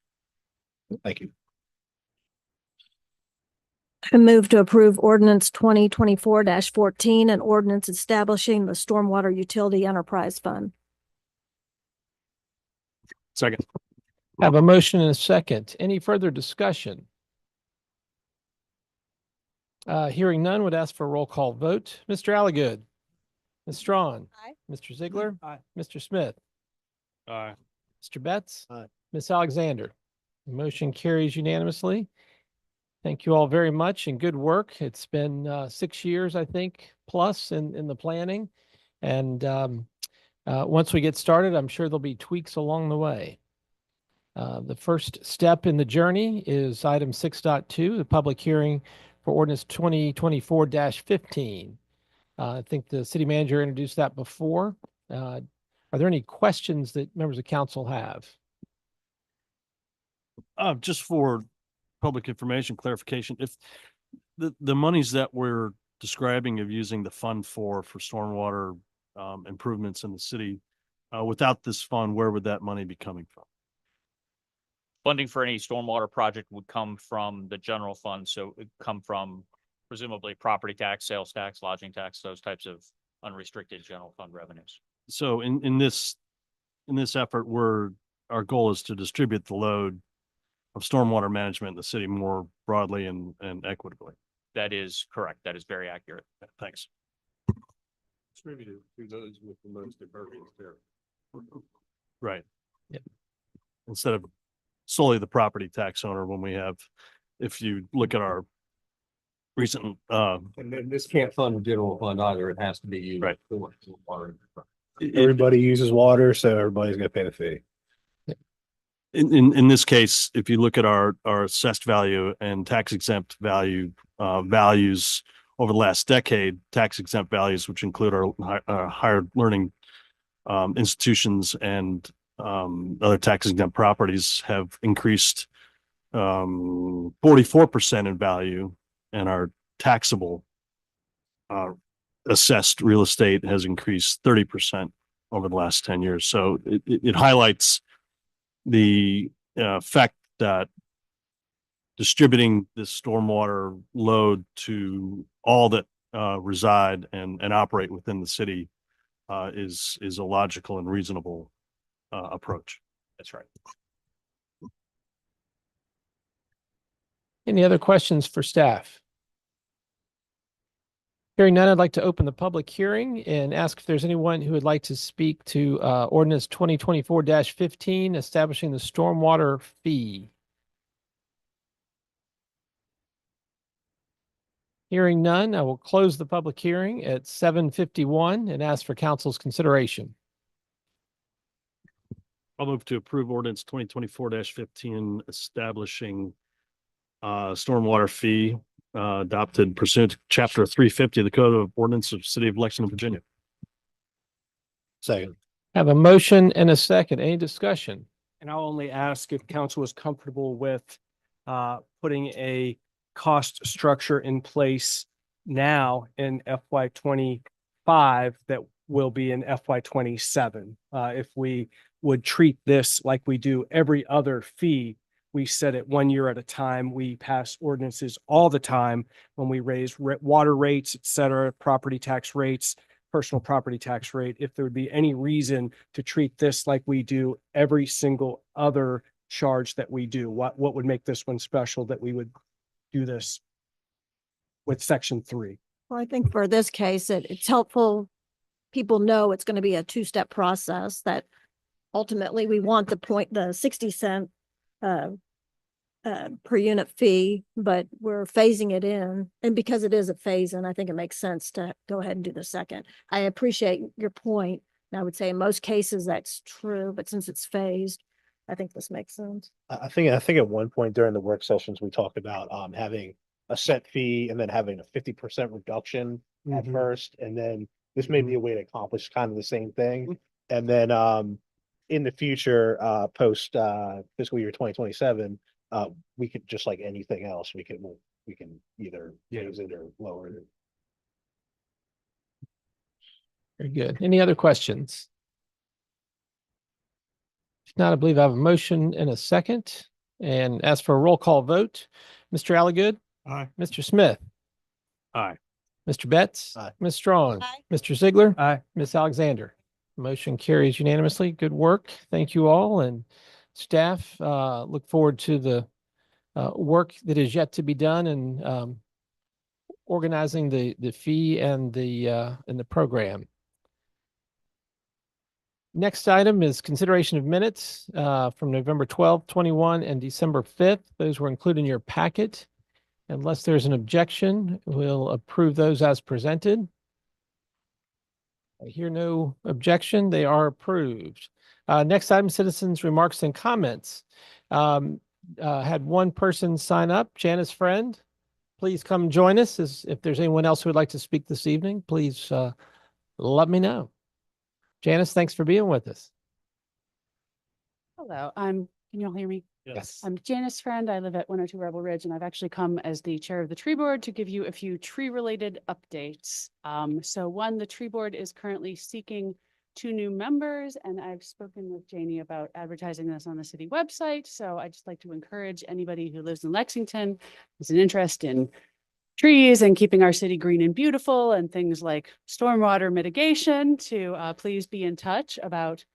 Thank you. I move to approve ordinance 2024-14, an ordinance establishing the Stormwater Utility Enterprise Fund. Second. I have a motion and a second. Any further discussion? Hearing none, would ask for a roll call vote. Mr. Alligood. Ms. Strawn. Aye. Mr. Ziegler. Aye. Mr. Smith. Aye. Mr. Betts. Aye. Ms. Alexander. The motion carries unanimously. Thank you all very much and good work. It's been 6 years, I think, plus in the planning. And once we get started, I'm sure there'll be tweaks along the way. The first step in the journey is item 6.2, the public hearing for ordinance 2024-15. I think the city manager introduced that before. Are there any questions that members of council have? Just for public information clarification, if the monies that we're describing of using the fund for stormwater improvements in the city, without this fund, where would that money be coming from? Funding for any stormwater project would come from the general fund, so it'd come from presumably property tax, sales tax, lodging tax, those types of unrestricted general fund revenues. So in this effort, our goal is to distribute the load of stormwater management in the city more broadly and equitably. That is correct. That is very accurate. Thanks. Distributed to those with the most impervious area. Right. Yep. Instead of solely the property tax owner, when we have, if you look at our recent, And then this can't fund the general fund either. It has to be used. Right. For water. Everybody uses water, so everybody's gonna pay the fee. in this case, if you look at our assessed value and tax exempt value, values over the last decade, tax exempt values, which include our higher learning institutions and other tax exempt properties, have increased 44% in value, and our taxable assessed real estate has increased 30% over the last 10 years. So it highlights the fact that distributing this stormwater load to all that reside and operate within the city is a logical and reasonable approach. That's right. Any other questions for staff? Hearing none, I'd like to open the public hearing and ask if there's anyone who would like to speak to ordinance 2024-15, establishing the stormwater fee. Hearing none, I will close the public hearing at 7:51 and ask for council's consideration. I'll move to approve ordinance 2024-15, establishing stormwater fee adopted pursuant to chapter 350 of the Code of Ordinance of City of Lexington, Virginia. Second. Have a motion and a second. Any discussion? And I'll only ask if council is comfortable with putting a cost structure in place now in FY 25 that will be in FY 27. If we would treat this like we do every other fee, we set it 1 year at a time. We pass ordinances all the time when we raise water rates, et cetera, property tax rates, personal property tax rate. If there would be any reason to treat this like we do every single other charge that we do, what would make this one special that we would do this with section 3? Well, I think for this case, it's helpful. People know it's going to be a two-step process, that ultimately we want the 60 cent per unit fee, but we're phasing it in. And because it is a phase in, I think it makes sense to go ahead and do the second. I appreciate your point. And I would say in most cases that's true, but since it's phased, I think this makes sense. I think at one point during the work sessions, we talked about having a set fee and then having a 50% reduction at first. And then this may be a way to accomplish kind of the same thing. And then in the future, post fiscal year 2027, we could, just like anything else, we can either raise it or lower it. Very good. Any other questions? If not, I believe I have a motion and a second, and ask for a roll call vote. Mr. Alligood? Aye. Mr. Smith? Aye. Mr. Betts? Aye. Ms. Strong? Aye. Mr. Ziegler? Aye. Ms. Alexander? Motion carries unanimously. Good work. Thank you all, and staff, look forward to the work that is yet to be done and organizing the fee and the program. Next item is consideration of minutes from November 12th, 21 and December 5th. Those were included in your packet. Unless there's an objection, we'll approve those as presented. I hear no objection. They are approved. Next item, citizens' remarks and comments. Had one person sign up, Janice Friend. please come join us. If there's anyone else who would like to speak this evening, please let me know. Janice, thanks for being with us. Hello, can you all hear me? Yes. I'm Janice Friend. I live at 102 Rebel Ridge, and I've actually come as the chair of the tree board to give you a few tree-related updates. So one, the tree board is currently seeking 2 new members, and I've spoken with Janie about advertising this on the city website. So I just like to encourage anybody who lives in Lexington, has an interest in trees and keeping our city green and beautiful and things like stormwater mitigation to please be in touch about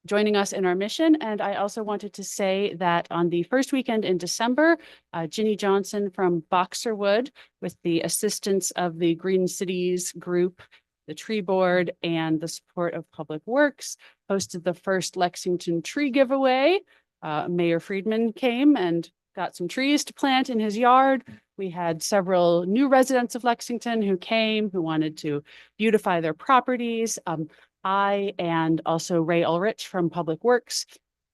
joining us in our mission. And I also wanted to say that on the first weekend in December, Ginny Johnson from Boxerwood, with the assistance of the Green Cities group, the tree board, and the support of Public Works, hosted the first Lexington tree giveaway. Mayor Friedman came and got some trees to plant in his yard. We had several new residents of Lexington who came, who wanted to beautify their properties. I and also Ray Ulrich from Public Works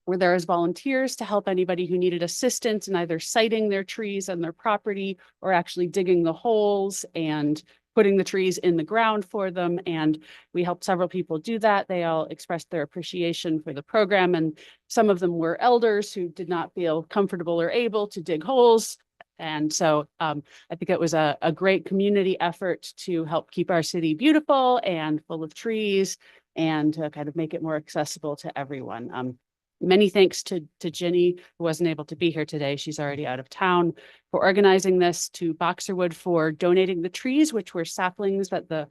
were there as volunteers to help anybody who needed assistance in either siting their trees on their property or actually digging the holes and putting the trees in the ground for them. And we helped several people do that. They all expressed their appreciation for the program. And some of them were elders who did not feel comfortable or able to dig holes. And so I think it was a great community effort to help keep our city beautiful and full of trees and to kind of make it more accessible to everyone. Many thanks to Ginny, who wasn't able to be here today. She's already out of town, for organizing this, to Boxerwood for donating the trees, which were saplings that the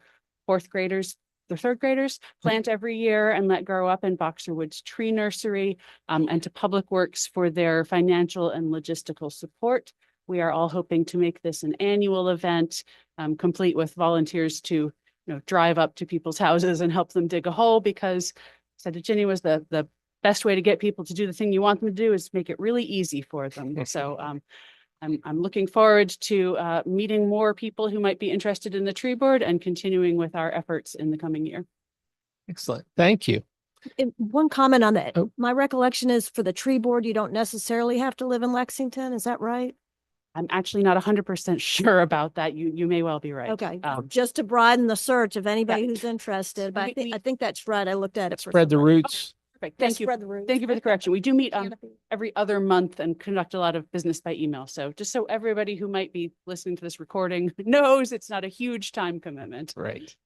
third graders plant every year and let grow up in Boxerwood's tree nursery, and to Public Works for their financial and logistical support. We are all hoping to make this an annual event, complete with volunteers to drive up to people's houses and help them dig a hole, because said to Ginny was the best way to get people to do the thing you want them to do is make it really easy for them. So I'm looking forward to meeting more people who might be interested in the tree board and continuing with our efforts in the coming year. Excellent. Thank you. And one comment on that. Oh. My recollection is for the tree board, you don't necessarily have to live in Lexington. Is that right? I'm actually not 100% sure about that. You may well be right. Okay, just to broaden the search of anybody Yeah. who's interested, but We- I think that's right. I looked at it. for Spread the somebody. roots. Perfect. Yeah, Thank you. spread the roots. Thank you for the correction. We do meet Canopy. every other month and conduct a lot of business by email. So just so everybody who might be listening to this recording knows, it's not a huge time commitment. Right.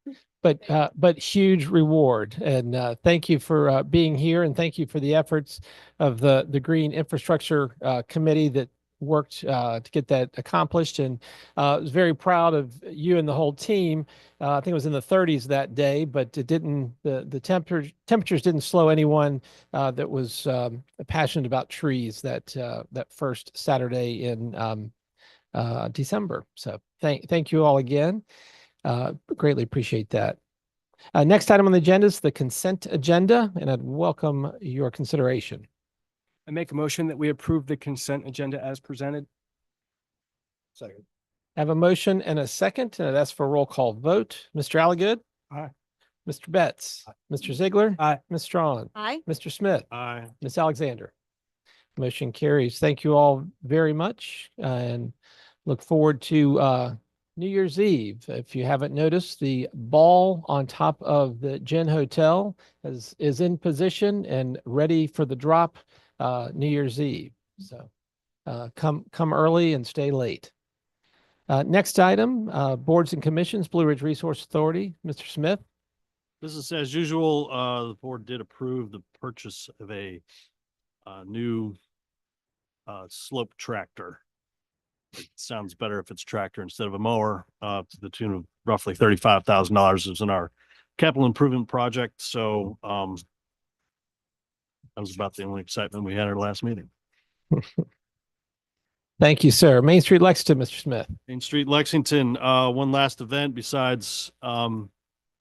But huge reward. And thank you for being here, and thank you for the efforts of the Green Infrastructure Committee that worked to get that accomplished. And I was very proud of you and the whole team. I think it was in the 30s that day, but it didn't, the temperatures didn't slow anyone that was passionate about trees that first Saturday in December. So thank you all again. Greatly appreciate that. Next item on the agenda is the consent agenda, and I'd welcome your consideration. I make a motion that we approve the consent agenda as presented. Second. I have a motion and a second, and that's for a roll call vote. Mr. Alligood? Aye. Mr. Betts? Mr. Ziegler? Aye. Ms. Strawn? Aye. Mr. Smith? Aye. Ms. Alexander? Motion carries. Thank you all very much, and look forward to New Year's Eve. If you haven't noticed, the ball on top of the Gin Hotel is in position and ready for the drop New Year's Eve. So come early and stay late. Next item, boards and commissions, Blue Ridge Resource Authority. Mr. Smith? This is as usual, the board did approve the purchase of a new slope tractor. It sounds better if it's tractor instead of a mower, to the tune of roughly $35,000 is in our capital improvement project. So that was about the only excitement we had at our last meeting. Thank you, sir. Main Street Lexington, Mr. Smith. Main Street Lexington, one last event besides New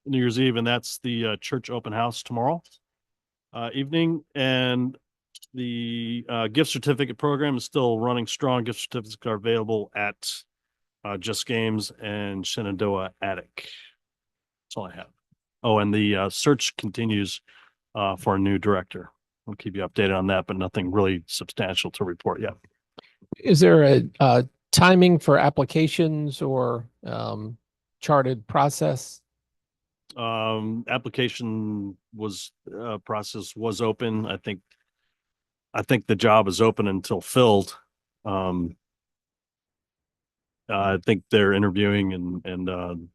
Year's Eve, and that's the church open house tomorrow evening. And the gift certificate program is still running strong. Gift certificates are available at Just Games and Shenandoah Attic. That's all I have. Oh, and the search continues for a new director. I'll keep you updated on that, but nothing really substantial to report yet. Is there a timing for applications or charted process? Application process was open. I think the job is open until filled. I think they're interviewing and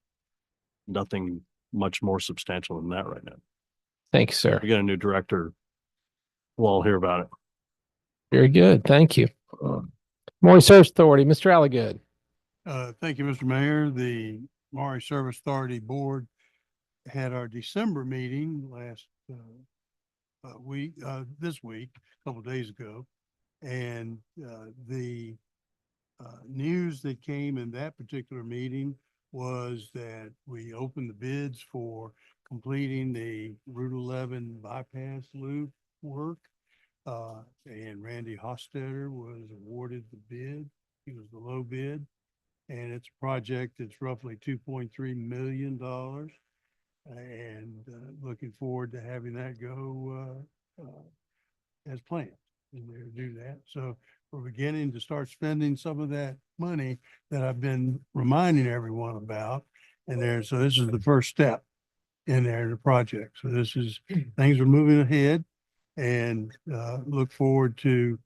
nothing much more substantial than that right now. Thank you, sir. We got a new director. We'll all hear about it. Very good. Thank you. Maury Service Authority, Mr. Alligood. Thank you, Mr. Mayor. The Maury Service Authority Board had our December meeting last this week, a couple of days ago. And the news that came in that particular meeting was that we opened the bids for completing the Route 11 bypass loop work. And Randy Hostetter was awarded the bid. He was the low bid. And it's a project that's roughly $2.3 million. And looking forward to having that go as planned. And they're to do that. So we're beginning to start spending some of that money that I've been reminding everyone about. And so this is the first step in there in the project. So things are moving ahead, and look forward to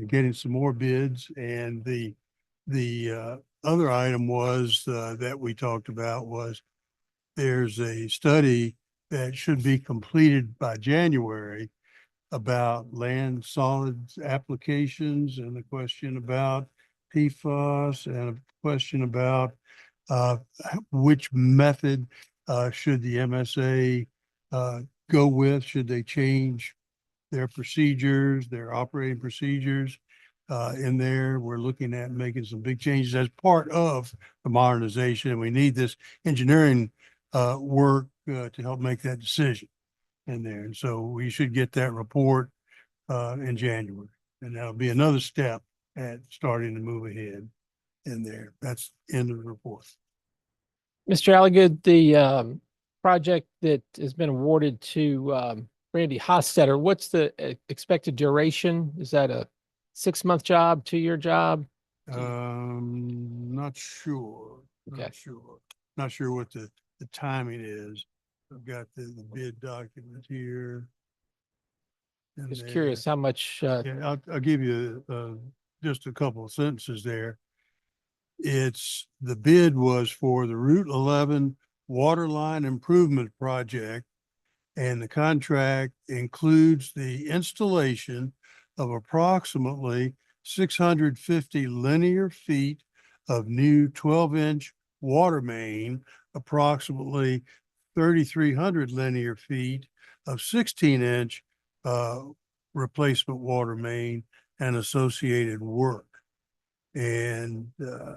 getting some more bids. And the other item was that we talked about was there's a study that should be completed by January about land solids applications, and a question about PFAS, and a question about which method should the MSA go with? Should they change their procedures, their operating procedures in there? We're looking at making some big changes as part of the modernization, and we need this engineering work to help make that decision in there. And so we should get that report in January, and that'll be another step at starting to move ahead in there. That's the end of the report. Mr. Alligood, the project that has been awarded to Randy Hostetter, what's the expected duration? Is that a 6-month job, 2-year job? Not sure. Okay. Not sure what the timing is. I've got the bid document here. And Just there. curious how much, Yeah, I'll give you just a couple of sentences there. The bid was for the Route 11 Waterline Improvement Project, and the contract includes the installation of approximately 650 linear feet of new 12-inch water main, approximately 3,300 linear feet of 16-inch replacement water main, and associated work. And I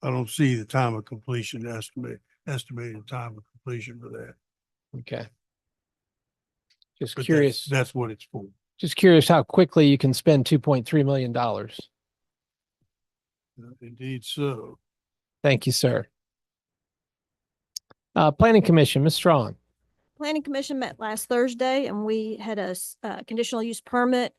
don't see the time of completion estimated time of completion for that. okay. Just But curious, that's what it's for. just curious how quickly you can spend $2.3 million. Indeed so. Thank you, sir. Planning Commission, Ms. Strong. Planning Commission met last Thursday, and we had a conditional use permit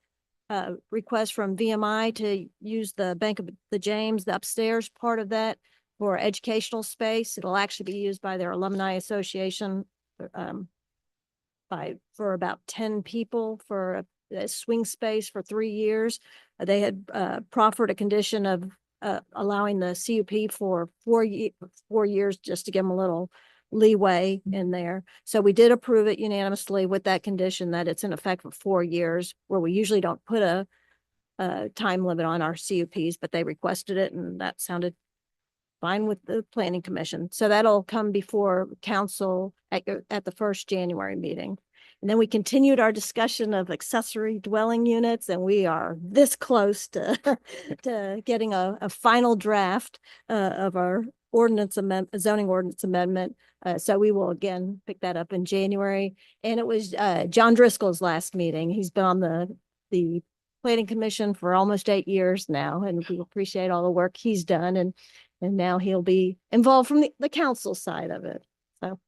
request from VMI to use the Bank of the James, the upstairs part of that, for educational space. It'll actually be used by their alumni association for about 10 people for a swing space for 3 years. They had proffered a condition of allowing the CUP for 4 years, just to give them a little leeway in there. So we did approve it unanimously with that condition that it's in effect for 4 years, where we usually don't put a time limit on our CUPs, but they requested it, and that sounded fine with the Planning Commission. So that'll come before council at the first January meeting. And then we continued our discussion of accessory dwelling units, and we are this close to to getting a final draft of our zoning ordinance amendment. So we will again pick that up in January. And it was John Driscoll's last meeting. He's been on the Planning Commission for almost 8 years now, and we appreciate all the work he's done. And now he'll be involved from the council side of it. So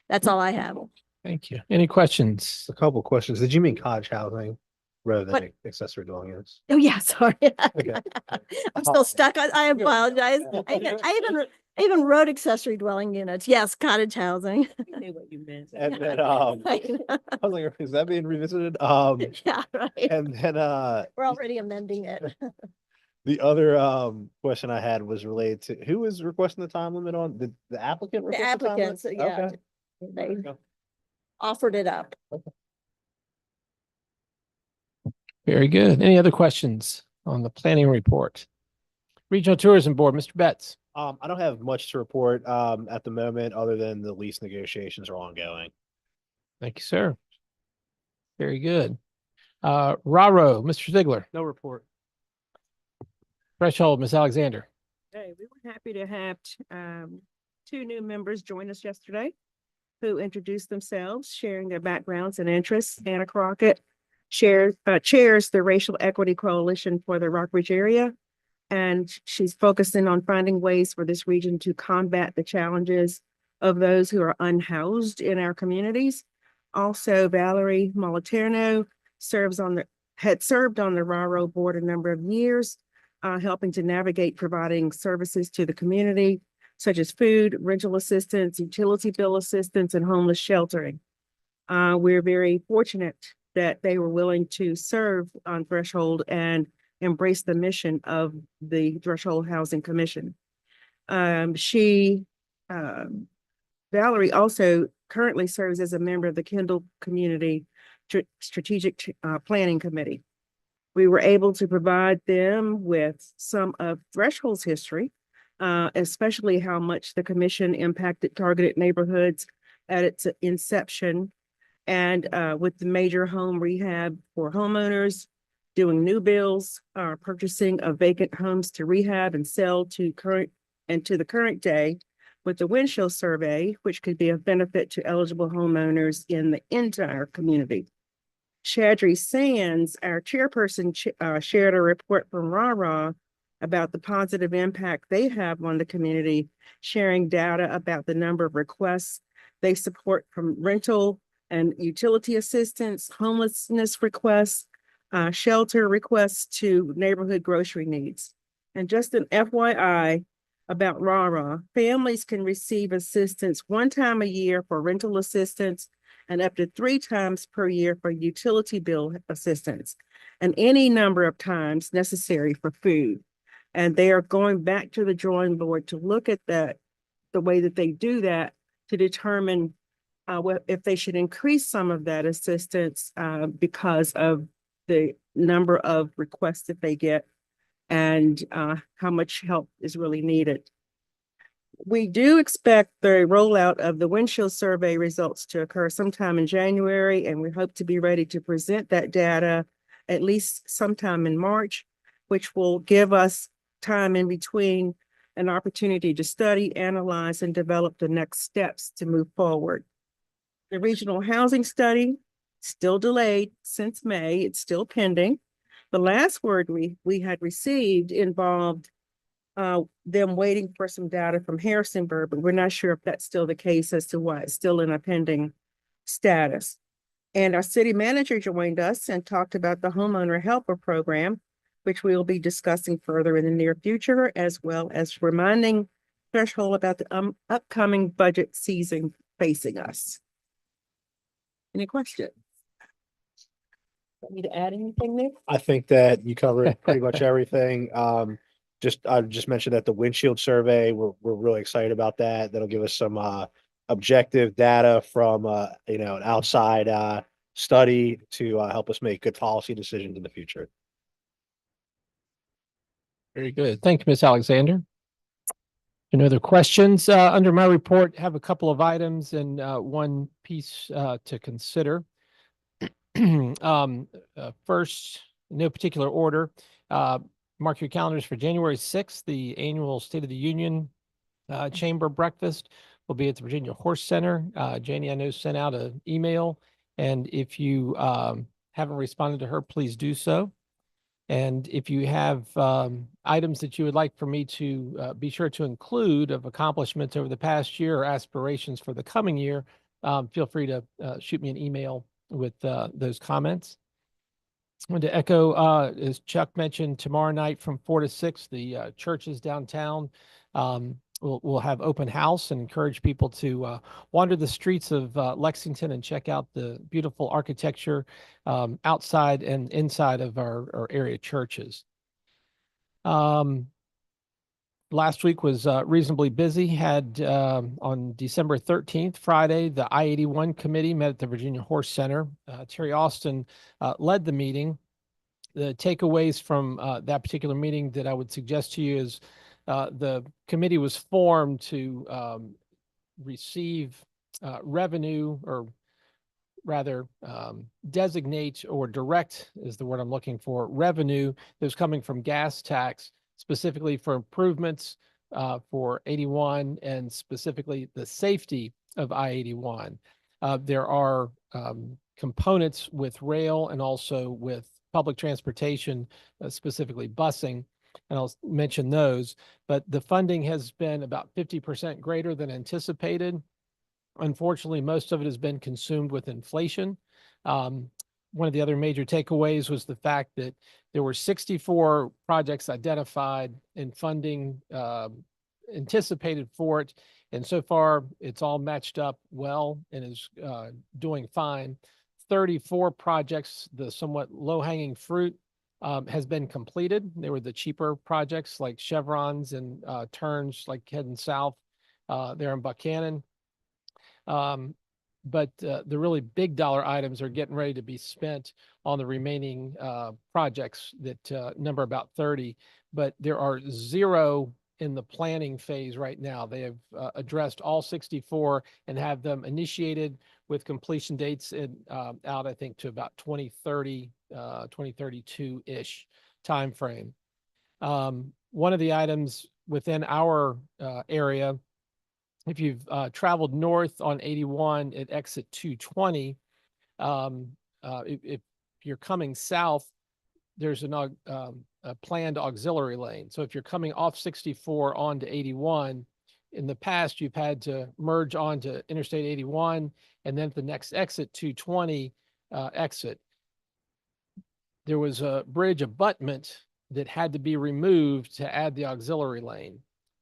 that's all I have. Thank you. Any questions? A couple of questions. Did you mean cottage housing? rather than What? accessory dwelling units. Oh, yeah, sorry. Okay. I'm still stuck. I apologize. I even wrote accessory dwelling units. Yes, cottage housing. Knew what you meant. And then, I know. I was like, is that being revisited? Yeah, right. And then, We're already amending it. the other, question I had was related to, who was requesting the time limit on, the applicant? The request time limit? applicants, yeah, Okay. they offered it up. Very good. Any other questions on the planning report? Regional Tourism Board, Mr. Betts. I don't have much to report, at the moment, other than the lease negotiations are ongoing. Thank you, sir. Very good. Raro, Mr. Ziegler. No report. Threshold, Ms. Alexander. Hey, we were happy to have two new members join us yesterday who introduced themselves, sharing their backgrounds and interests. Anna Crockett chairs the Racial Equity Coalition for the Rockbridge area, and she's focusing on finding ways for this region to combat the challenges of those who are unhoused in our communities. Also, Valerie Moliterno had served on the RARO board a number of years, helping to navigate providing services to the community, such as food, rental assistance, utility bill assistance, and homeless sheltering. We're very fortunate that they were willing to serve on Threshold and embrace the mission of the Threshold Housing Commission. Valerie also currently serves as a member of the Kendall Community Strategic Planning Committee. We were able to provide them with some of Threshold's history, especially how much the commission impacted targeted neighborhoods at its inception, and with the major home rehab for homeowners, doing new builds, purchasing of vacant homes to rehab and sell to the current day, with the windshield survey, which could be of benefit to eligible homeowners in the entire community. Shadri Sands, our chairperson, shared a report from RARA about the positive impact they have on the community, sharing data about the number of requests they support from rental and utility assistance, homelessness requests, shelter requests to neighborhood grocery needs. And just an FYI about RARA, families can receive assistance one time a year for rental assistance and up to 3 times per year for utility bill assistance, and any number of times necessary for food. And they are going back to the drawing board to look at the way that they do that to determine if they should increase some of that assistance because of the number of requests that they get and how much help is really needed. We do expect the rollout of the windshield survey results to occur sometime in January, and we hope to be ready to present that data at least sometime in March, which will give us time in between an opportunity to study, analyze, and develop the next steps to move forward. The regional housing study, still delayed since May, it's still pending. The last word we had received involved them waiting for some data from Harrisonburg, but we're not sure if that's still the case as to why it's still in a pending status. And our city manager joined us and talked about the homeowner helper program, which we'll be discussing further in the near future, as well as reminding Threshold about the upcoming budget season facing us. Any questions? Want me to add anything there? I think that you covered pretty much everything. I just mentioned that the windshield survey, we're really excited about that. That'll give us some objective data from an outside study to help us make good policy decisions in the future. Very good. Thank you, Ms. Alexander. Any other questions? Under my report, have a couple of items and one piece to consider. First, no particular order. Mark your calendars for January 6th, the annual State of the Union Chamber Breakfast will be at the Virginia Horse Center. Janie, I know, sent out an email, and if you haven't responded to her, please do so. And if you have items that you would like for me to be sure to include of accomplishments over the past year or aspirations for the coming year, feel free to shoot me an email with those comments. I want to echo, as Chuck mentioned, tomorrow night from 4 to 6, the churches downtown we'll have open house and encourage people to wander the streets of Lexington and check out the beautiful architecture outside and inside of our area churches. Last week was reasonably busy. Had on December 13th, Friday, the I-81 committee met at the Virginia Horse Center. Terry Austin led the meeting. The takeaways from that particular meeting that I would suggest to you is the committee was formed to receive revenue, or rather designate or direct is the word I'm looking for, revenue that was coming from gas tax, specifically for improvements for 81 and specifically the safety of I-81. There are components with rail and also with public transportation, specifically busing, and I'll mention those, but the funding has been about 50% greater than anticipated. Unfortunately, most of it has been consumed with inflation. One of the other major takeaways was the fact that there were 64 projects identified and funding anticipated for it. And so far, it's all matched up well and is doing fine. 34 projects, the somewhat low-hanging fruit, has been completed. They were the cheaper projects like chevrons and turns like heading south there in Buchanan. But the really big dollar items are getting ready to be spent on the remaining projects that number about 30. But there are 0 in the planning phase right now. They have addressed all 64 and have them initiated with completion dates out, I think, to about 2030, 2032-ish timeframe. One of the items within our area, if you've traveled north on 81 at exit 220, if you're coming south, there's a planned auxiliary lane. So if you're coming off 64 onto 81, in the past, you've had to merge onto Interstate 81 and then at the next exit 220 exit. There was a bridge abutment that had to be removed to add the auxiliary lane,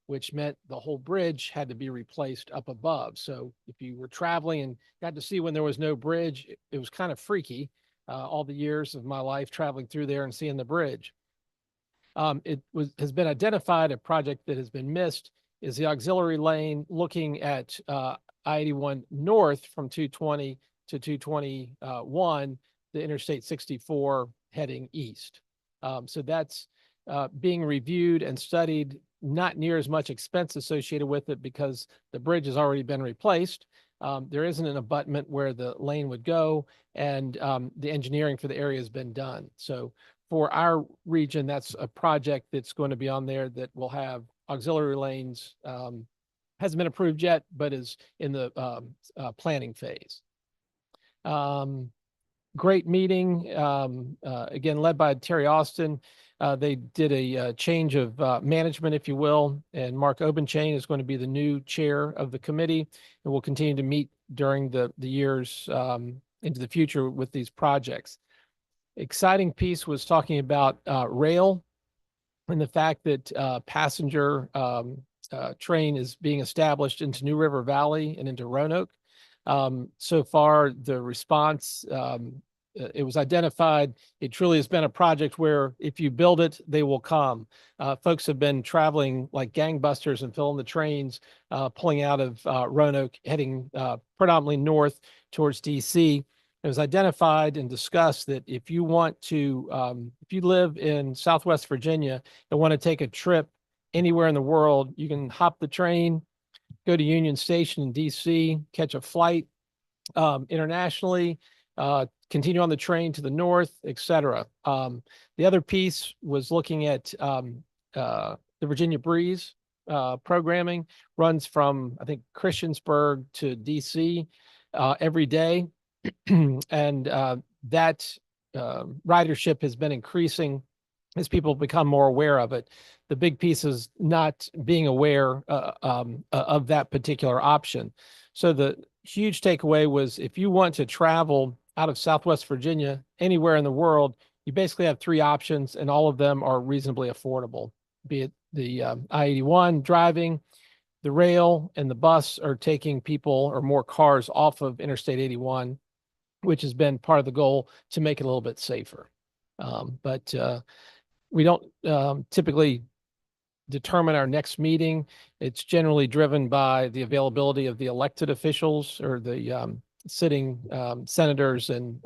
which meant the whole bridge had to be replaced up above. So if you were traveling and got to see when there was no bridge, it was kind of freaky, all the years of my life traveling through there and seeing the bridge. Has been identified a project that has been missed is the auxiliary lane looking at I-81 north from 220 to 221, the Interstate 64 heading east. So that's being reviewed and studied, not near as much expense associated with it because the bridge has already been replaced. There isn't an abutment where the lane would go, and the engineering for the area has been done. So for our region, that's a project that's going to be on there that will have auxiliary lanes. Hasn't been approved yet, but is in the planning phase. Great meeting, again, led by Terry Austin. They did a change of management, if you will, and Mark Obenchain is going to be the new chair of the committee, and will continue to meet during the years into the future with these projects. Exciting piece was talking about rail and the fact that passenger train is being established into New River Valley and into Roanoke. So far, the response, it was identified, it truly has been a project where if you build it, they will come. Folks have been traveling like gangbusters and filling the trains, pulling out of Roanoke, heading predominantly north towards DC. It was identified and discussed that if you want to, if you live in Southwest Virginia and want to take a trip anywhere in the world, you can hop the train, go to Union Station in DC, catch a flight internationally, continue on the train to the north, etc. The other piece was looking at the Virginia Breeze programming, runs from, I think, Christiansburg to DC every day. And that ridership has been increasing as people become more aware of it. The big piece is not being aware of that particular option. So the huge takeaway was if you want to travel out of Southwest Virginia anywhere in the world, you basically have three options and all of them are reasonably affordable, be it the I-81 driving, the rail and the bus are taking people or more cars off of Interstate 81, which has been part of the goal to make it a little bit safer. But we don't typically determine our next meeting. It's generally driven by the availability of the elected officials or the sitting senators and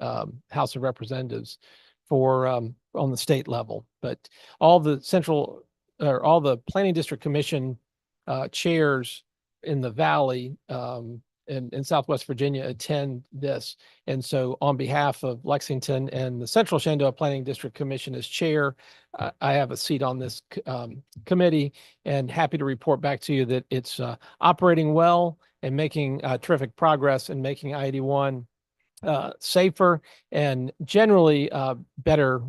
House of Representatives for on the state level. But all the central or all the Planning District Commission chairs in the Valley in Southwest Virginia attend this. And so on behalf of Lexington and the Central Shenandoah Planning District Commission as chair, I have a seat on this committee and happy to report back to you that it's operating well and making terrific progress in making I-81 safer and generally better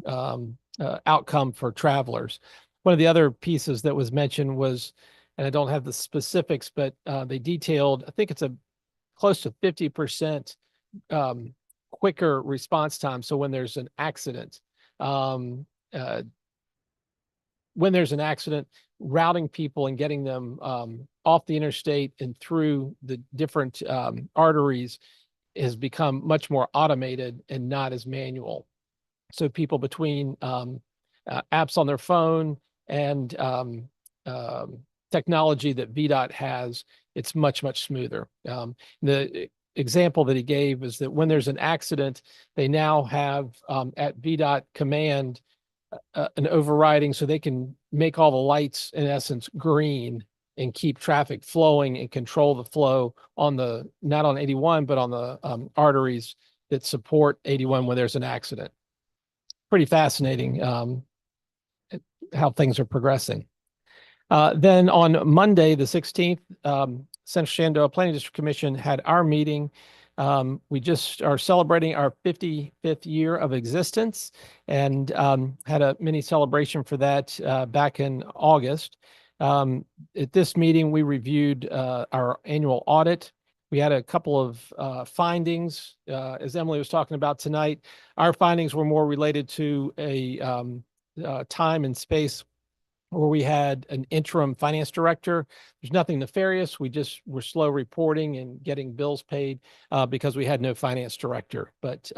outcome for travelers. One of the other pieces that was mentioned was, and I don't have the specifics, but they detailed, I think it's a close to 50% quicker response time. So when there's an accident, routing people and getting them off the interstate and through the different arteries has become much more automated and not as manual. So people between apps on their phone and technology that VDOT has, it's much, much smoother. The example that he gave is that when there's an accident, they now have at VDOT command an overriding so they can make all the lights in essence green and keep traffic flowing and control the flow on the, not on 81, but on the arteries that support 81 when there's an accident. Pretty fascinating how things are progressing. Then on Monday, the 16th, Central Shenandoah Planning District Commission had our meeting. We just are celebrating our 55th year of existence and had a mini celebration for that back in August. At this meeting, we reviewed our annual audit. We had a couple of findings, as Emily was talking about tonight. Our findings were more related to a time and space where we had an interim finance director. There's nothing nefarious. We just were slow reporting and getting bills paid because we had no finance director. But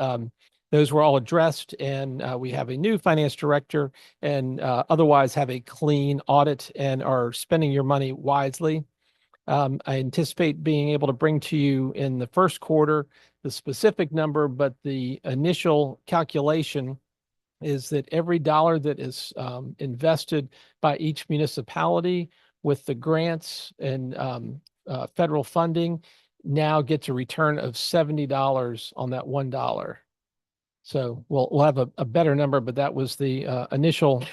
those were all addressed, and we have a new finance director and otherwise have a clean audit and are spending your money wisely. I anticipate being able to bring to you in the first quarter the specific number, but the initial calculation is that every dollar that is invested by each municipality with the grants and federal funding now gets a return of $70 on that $1. So we'll have a better number, but that was the initial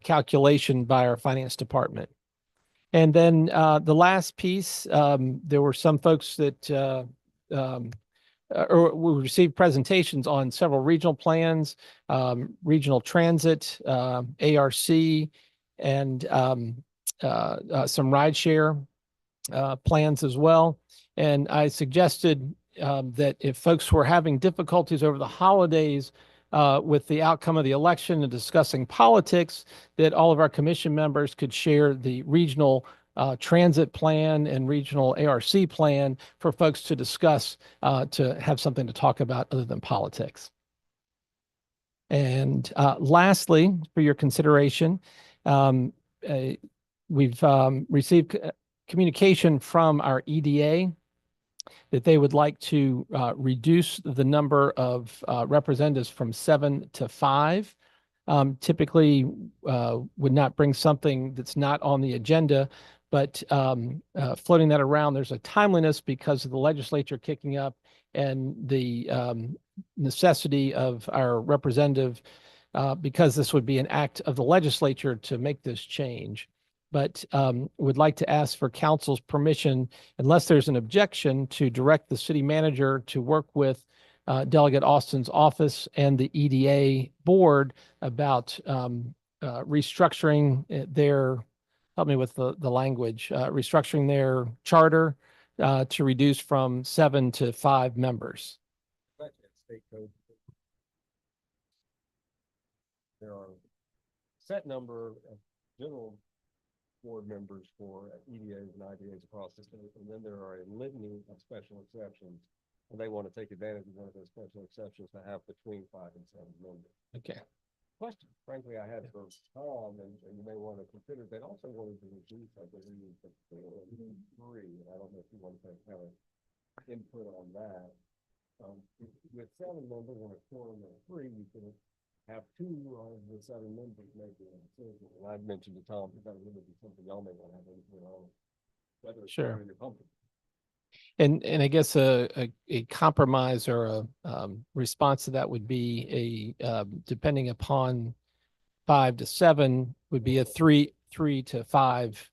calculation by our finance department. And then the last piece, there were some folks that or we received presentations on several regional plans, regional transit, ARC, and some rideshare plans as well. And I suggested that if folks were having difficulties over the holidays with the outcome of the election and discussing politics, that all of our commission members could share the regional transit plan and regional ARC plan for folks to discuss, to have something to talk about other than politics. And lastly, for your consideration, we've received communication from our EDA that they would like to reduce the number of representatives from 7 to 5. Typically would not bring something that's not on the agenda, but floating that around, there's a timeliness because of the legislature kicking up and the necessity of our representative, because this would be an act of the legislature to make this change. But would like to ask for council's permission, unless there's an objection, to direct the city manager to work with Delegate Austin's office and the EDA board about restructuring their, help me with the language, restructuring their charter to reduce from 7 to 5 members. there are set number of general board members for EDAs and IDAs across the state, and then there are a litany of special exceptions. And they want to take advantage of one of those special exceptions to have between 5 and 7 members. Okay. Question, frankly, I had for Tom, and you may want to consider, they also wanted to reduce, I believe, the 3. And I don't know if you want to kind of input on that. With 7 members and a quorum of 3, you can have 2 of the 7 members making a decision. And I've mentioned to Tom, that would be something y'all may want to have input on. Whether it's Sure. in your company. And I guess a compromise or a response to that would be depending upon 5 to 7 would be a 3 to 5,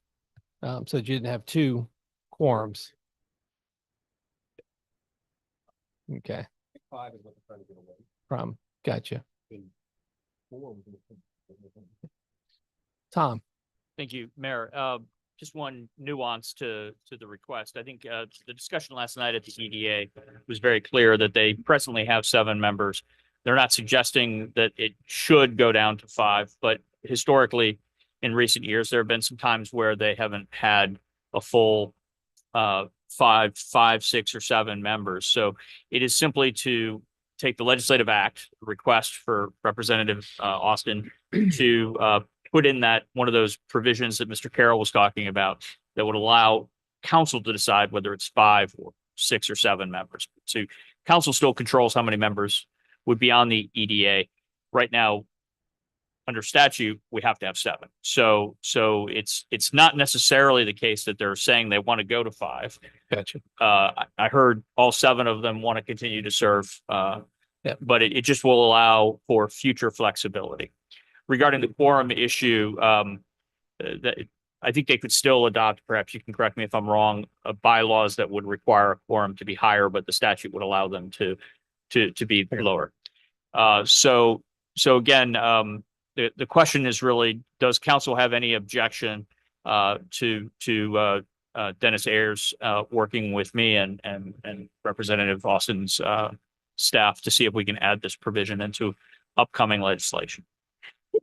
so that you didn't have 2 quorums. Okay, 5 is what they're trying to get away gotcha. from. 4 Tom, Thank you, Mayor. Just one nuance to the request. I think the discussion last night at the EDA was very clear that they presently have 7 members. They're not suggesting that it should go down to 5, but historically, in recent years, there have been some times where they haven't had a full 5, 6, or 7 members. So it is simply to take the legislative act request for Representative Austin to put in that one of those provisions that Mr. Carroll was talking about that would allow council to decide whether it's 5 or 6 or 7 members. So council still controls how many members would be on the EDA. Right now, under statute, we have to have 7. So it's not necessarily the case that they're saying they want to go to 5. gotcha. I heard all 7 of them want to continue to serve, but it just will allow for future flexibility. Regarding the quorum issue, that I think they could still adopt, perhaps you can correct me if I'm wrong, bylaws that would require a quorum to be higher, but the statute would allow them to be lower. So again, the question is really, does council have any objection to Dennis Ayers working with me and Representative Austin's staff to see if we can add this provision into upcoming legislation?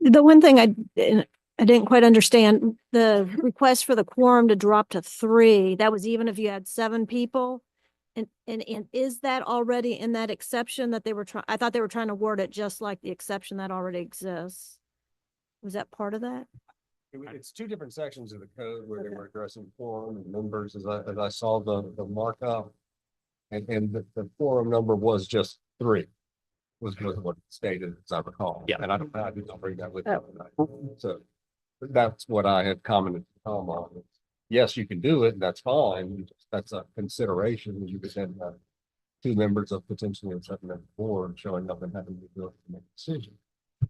The one thing I didn't quite understand, the request for the quorum to drop to 3, that was even if you had 7 people? And is that already in that exception that they were trying, I thought they were trying to word it just like the exception that already exists. Was that part of that? It's 2 different sections of the code where they were addressing quorum and members as I saw the markup. And the quorum number was just 3. Was what it stated, as I recall. Yeah. And I did not bring that with me tonight. So that's what I had commented to Tom on. Yes, you can do it, that's fine. That's a consideration. You could then have 2 members of potentially a 7-member board showing up and having the ability to make a decision.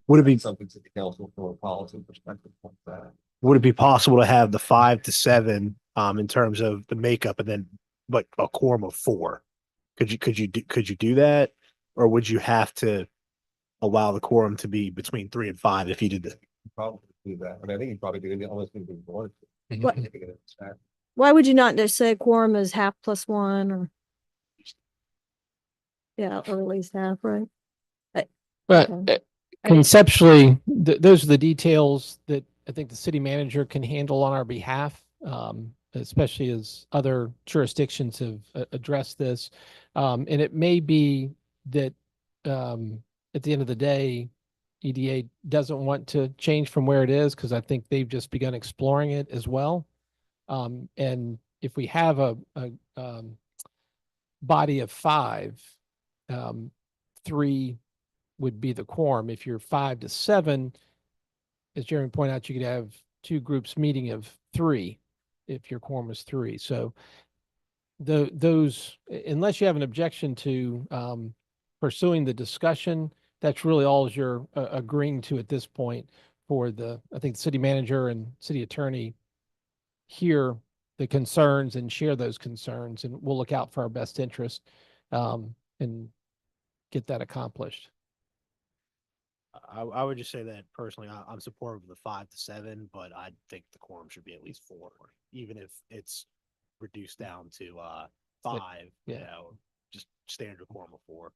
Would it be Something to the council from a policy perspective like that. would it be possible to have the 5 to 7 in terms of the makeup, and then but a quorum of 4? Could you do that, or would you have to allow the quorum to be between 3 and 5 if you did that? Probably do that. I mean, I think he'd probably do it almost anything he wanted to. What- Taking it as fact. Why would you not just say quorum is half plus 1 or? Yeah, or at least half, right? But Okay. conceptually, those are the details that I think the city manager can handle on our behalf, especially as other jurisdictions have addressed this. And it may be that at the end of the day, EDA doesn't want to change from where it is because I think they've just begun exploring it as well. And if we have a body of 5, 3 would be the quorum. If you're 5 to 7, as Jeremy pointed out, you could have 2 groups meeting of 3 if your quorum is 3. So those, unless you have an objection to pursuing the discussion, that's really all you're agreeing to at this point for I think the city manager and city attorney hear the concerns and share those concerns, and we'll look out for our best interest and get that accomplished. I would just say that personally, I'm supportive of the 5 to 7, but I think the quorum should be at least 4, even if it's reduced down to 5. Yeah. You know, just standard quorum of 4.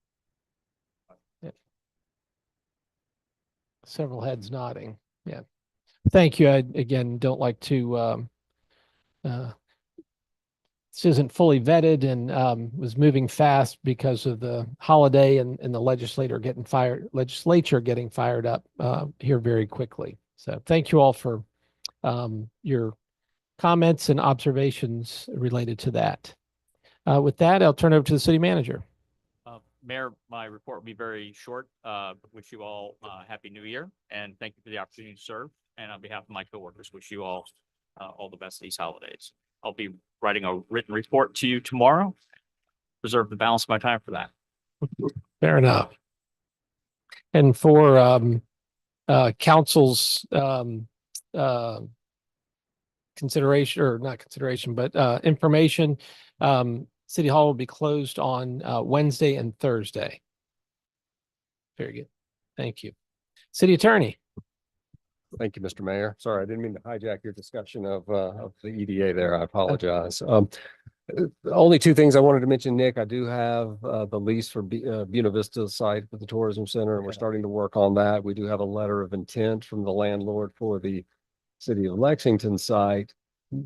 Several heads nodding. Yeah. Thank you. I, again, don't like to, this isn't fully vetted and, was moving fast because of the holiday and the legislature getting fired up, here very quickly. So thank you all for, your comments and observations related to that. With that, I'll turn over to the city manager. Mayor, my report will be very short. Wish you all Happy New Year and thank you for the opportunity to serve. And on behalf of my coworkers, wish you all the best these holidays. I'll be writing a written report to you tomorrow. Reserve the balance of my time for that. Fair enough. And for council's consideration, or not consideration, but information, City Hall will be closed on Wednesday and Thursday. Very good. Thank you. City Attorney. Thank you, Mr. Mayor. Sorry, I didn't mean to hijack your discussion of the EDA there. I apologize. Only two things I wanted to mention, Nick. I do have the lease for Buena Vista site for the tourism center, and we're starting to work on that. We do have a letter of intent from the landlord for the city of Lexington site.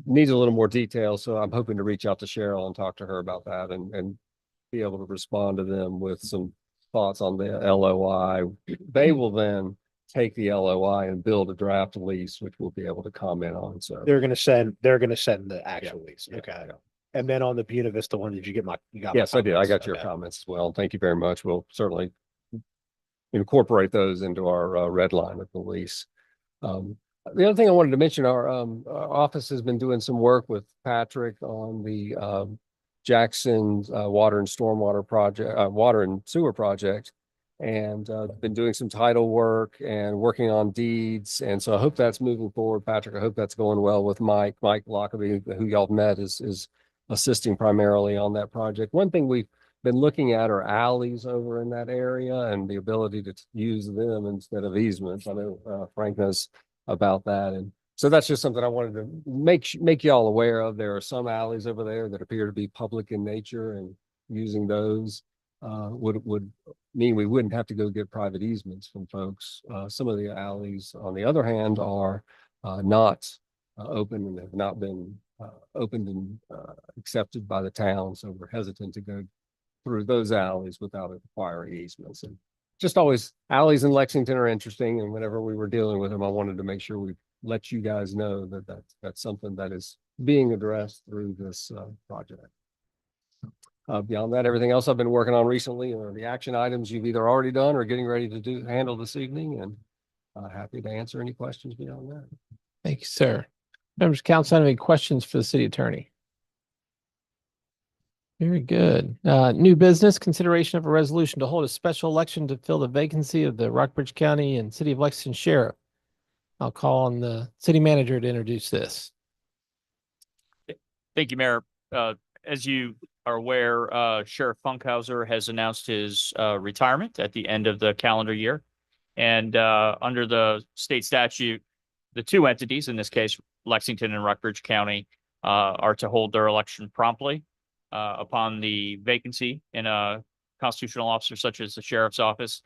Needs a little more detail, so I'm hoping to reach out to Cheryl and talk to her about that and be able to respond to them with some thoughts on the LOI. They will then take the LOI and build a draft lease, which we'll be able to comment on. So They're gonna send the actual lease. yeah, Okay. yeah. And then on the Buena Vista one, did you get my, you got? my Yes, I did. I comments? got your Okay. comments as well. Thank you very much. We'll certainly incorporate those into our red line of the lease. The other thing I wanted to mention, our office has been doing some work with Patrick on the Jackson water and stormwater project, water and sewer project. And been doing some title work and working on deeds. And so I hope that's moving forward, Patrick. I hope that's going well with Mike Lockaby, who y'all met, is assisting primarily on that project. One thing we've been looking at are alleys over in that area and the ability to use them instead of easements. I know Frank knows about that. And so that's just something I wanted to make y'all aware of. There are some alleys over there that appear to be public in nature, and using those would mean we wouldn't have to go get private easements from folks. Some of the alleys, on the other hand, are not open and have not been opened and accepted by the town. So we're hesitant to go through those alleys without requiring easements. And just always, alleys in Lexington are interesting. And whenever we were dealing with them, I wanted to make sure we let you guys know that that's something that is being addressed through this project. Beyond that, everything else I've been working on recently are the action items you've either already done or getting ready to handle this evening, and happy to answer any questions beyond that. Thank you, sir. Members of council, have any questions for the city attorney? Very good. New business, consideration of a resolution to hold a special election to fill the vacancy of the Rockbridge County and City of Lexington Sheriff. I'll call on the city manager to introduce this. Thank you, Mayor. As you are aware, Sheriff Funkhauser has announced his retirement at the end of the calendar year. And under the state statute, the two entities, in this case, Lexington and Rockbridge County, are to hold their election promptly upon the vacancy in a constitutional officer such as the sheriff's office.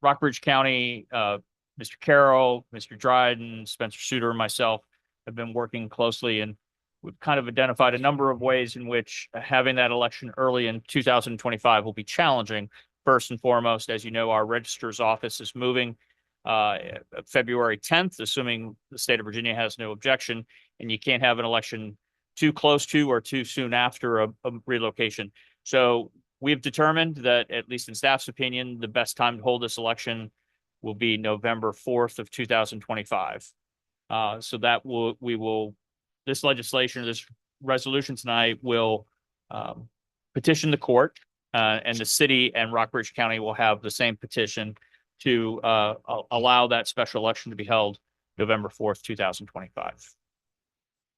Rockbridge County, Mr. Carroll, Mr. Dryden, Spencer Suter, and myself have been working closely, and we've kind of identified a number of ways in which having that election early in 2025 will be challenging. First and foremost, as you know, our registrar's office is moving February 10th, assuming the state of Virginia has no objection, and you can't have an election too close to or too soon after a relocation. So we've determined that, at least in staff's opinion, the best time to hold this election will be November 4th of 2025. So that this legislation, this resolution tonight will petition the court, and the city and Rockbridge County will have the same petition to allow that special election to be held November 4th, 2025.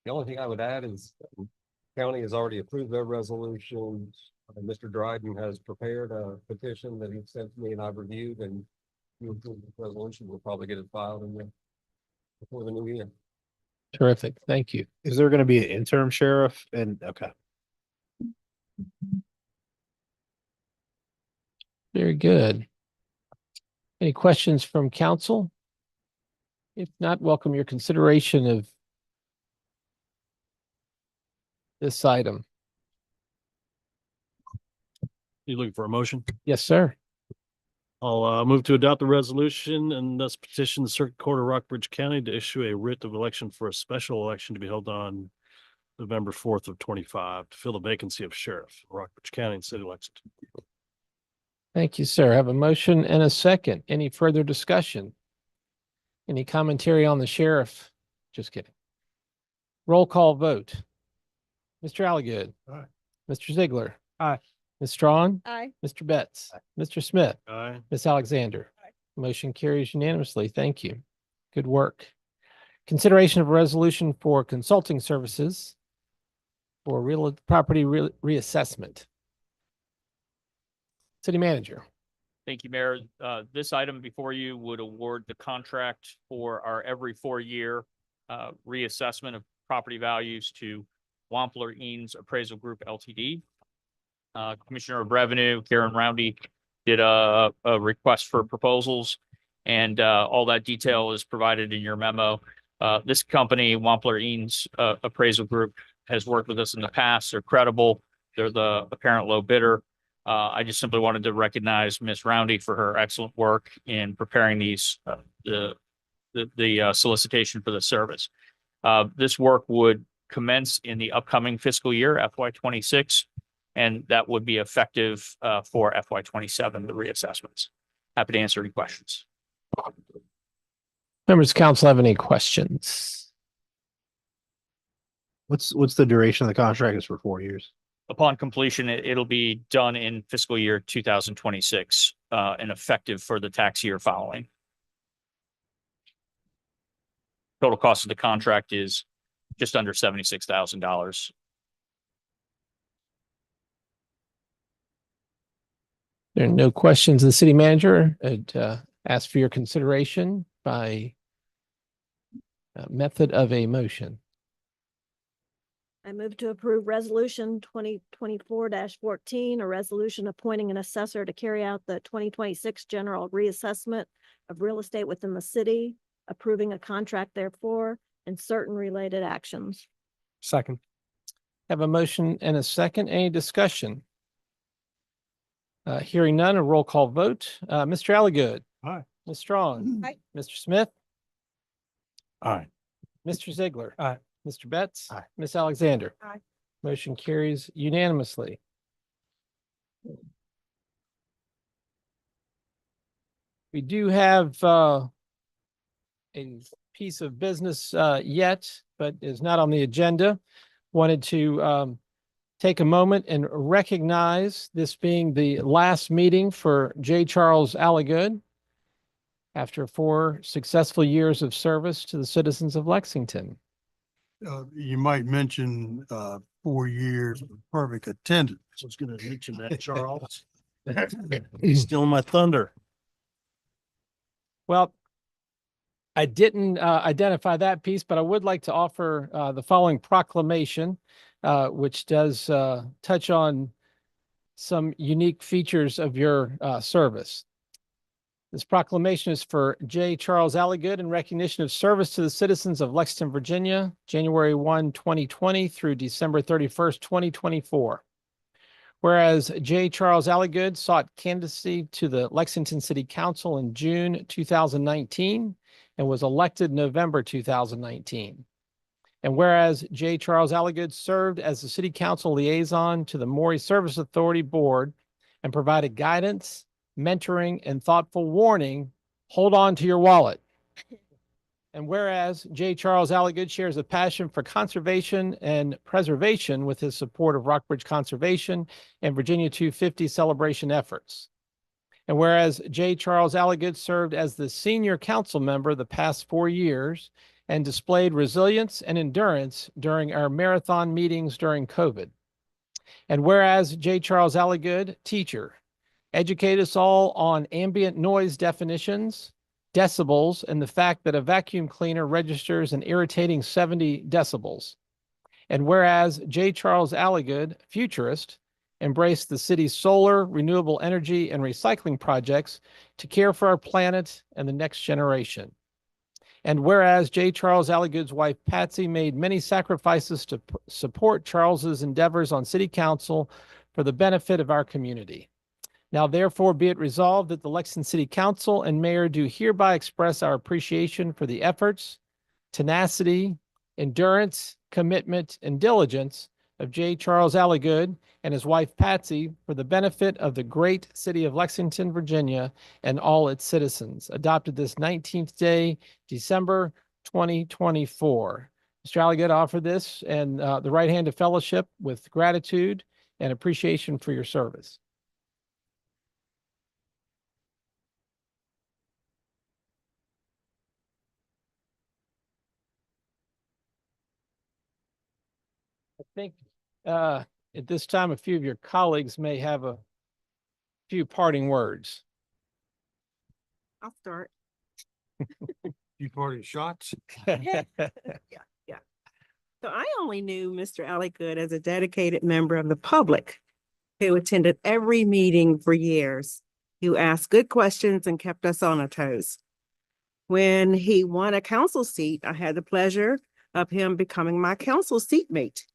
The only thing I would add is the county has already approved their resolution. Mr. Dryden has prepared a petition that he sent to me and I've reviewed, and you approve the resolution, we'll probably get it filed before the new year. Terrific. Thank you. Is there gonna be an interim sheriff? And okay. Very good. Any questions from council? If not, welcome your consideration of this item. You looking for a motion? Yes, sir. I'll move to adopt the resolution and thus petition the Circuit Court of Rockbridge County to issue a writ of election for a special election to be held on November 4th of 25 to fill the vacancy of sheriff, in Rockbridge County and City of Lexington. Thank you, sir. Have a motion and a second. Any further discussion? Any commentary on the sheriff? Just kidding. Roll call vote. Mr. Alligood. Aye. Mr. Ziegler. Aye. Ms. Strawn. Aye. Mr. Betts. Mr. Smith. Aye. Ms. Alexander. Motion carries unanimously. Thank you. Good work. Consideration of a resolution for consulting services for real property reassessment. City manager. Thank you, Mayor. This item before you would award the contract for our every 4-year reassessment of property values to Wampler Eanes Appraisal Group LTD. Commissioner of Revenue, Karen Roundy, did a request for proposals, and all that detail is provided in your memo. This company, Wampler Eanes Appraisal Group, has worked with us in the past. They're credible. They're the apparent low bidder. I just simply wanted to recognize Ms. Roundy for her excellent work in preparing these the solicitation for the service. This work would commence in the upcoming fiscal year, FY26, and that would be effective for FY27, the reassessments. Happy to answer any questions. Members of council have any questions? What's the duration of the contract? Is for 4 years. Upon completion, it'll be done in fiscal year 2026 and effective for the tax year following. Total cost of the contract is just under $76,000. There are no questions. The city manager, I'd ask for your consideration by method of a motion. I move to approve resolution 2024-14, a resolution appointing an assessor to carry out the 2026 general reassessment of real estate within the city, approving a contract therefore, and certain related actions. Second. Have a motion and a second. Any discussion? Hearing none, a roll call vote. Mr. Alligood. Aye. Ms. Strawn. Aye. Mr. Smith. Aye. Mr. Ziegler. Aye. Mr. Betts. Aye. Ms. Alexander. Aye. Motion carries unanimously. We do have a piece of business yet, but is not on the agenda. Wanted to take a moment and recognize this being the last meeting for J. Charles Alligood after 4 successful years of service to the citizens of Lexington. You might mention 4 years of perfect attendance. I was gonna mention that, Charles. He's stealing my thunder. Well, I didn't identify that piece, but I would like to offer the following proclamation, which does touch on some unique features of your service. This proclamation is for J. Charles Alligood in recognition of service to the citizens of Lexington, Virginia, January 1, 2020 through December 31st, 2024. Whereas J. Charles Alligood sought candidacy to the Lexington City Council in June 2019 and was elected November 2019. And whereas J. Charles Alligood served as the City Council liaison to the Maury Service Authority Board and provided guidance, mentoring, and thoughtful warning, hold on to your wallet. And whereas J. Charles Alligood shares a passion for conservation and preservation with his support of Rockbridge Conservation and Virginia 250 celebration efforts. And whereas J. Charles Alligood served as the senior council member the past 4 years and displayed resilience and endurance during our marathon meetings during COVID. And whereas J. Charles Alligood, teacher, educated us all on ambient noise definitions, decibels, and the fact that a vacuum cleaner registers an irritating 70 decibels. And whereas J. Charles Alligood, futurist, embrace the city's solar, renewable energy, and recycling projects to care for our planet and the next generation. And whereas J. Charles Alligood's wife Patsy made many sacrifices to support Charles's endeavors on city council for the benefit of our community. Now therefore be it resolved that the Lexington City Council and Mayor do hereby express our appreciation for the efforts, tenacity, endurance, commitment, and diligence of J. Charles Alligood and his wife Patsy for the benefit of the great city of Lexington, Virginia, and all its citizens, adopted this 19th day, December 2024. Mr. Alligood offered this and the right hand of fellowship with gratitude and appreciation for your service. I think at this time, a few of your colleagues may have a few parting words. I'll start. You party shots? Yeah. So I only knew Mr. Alligood as a dedicated member of the public who attended every meeting for years, who asked good questions and kept us on our toes. When he won a council seat, I had the pleasure of him becoming my council seatmate.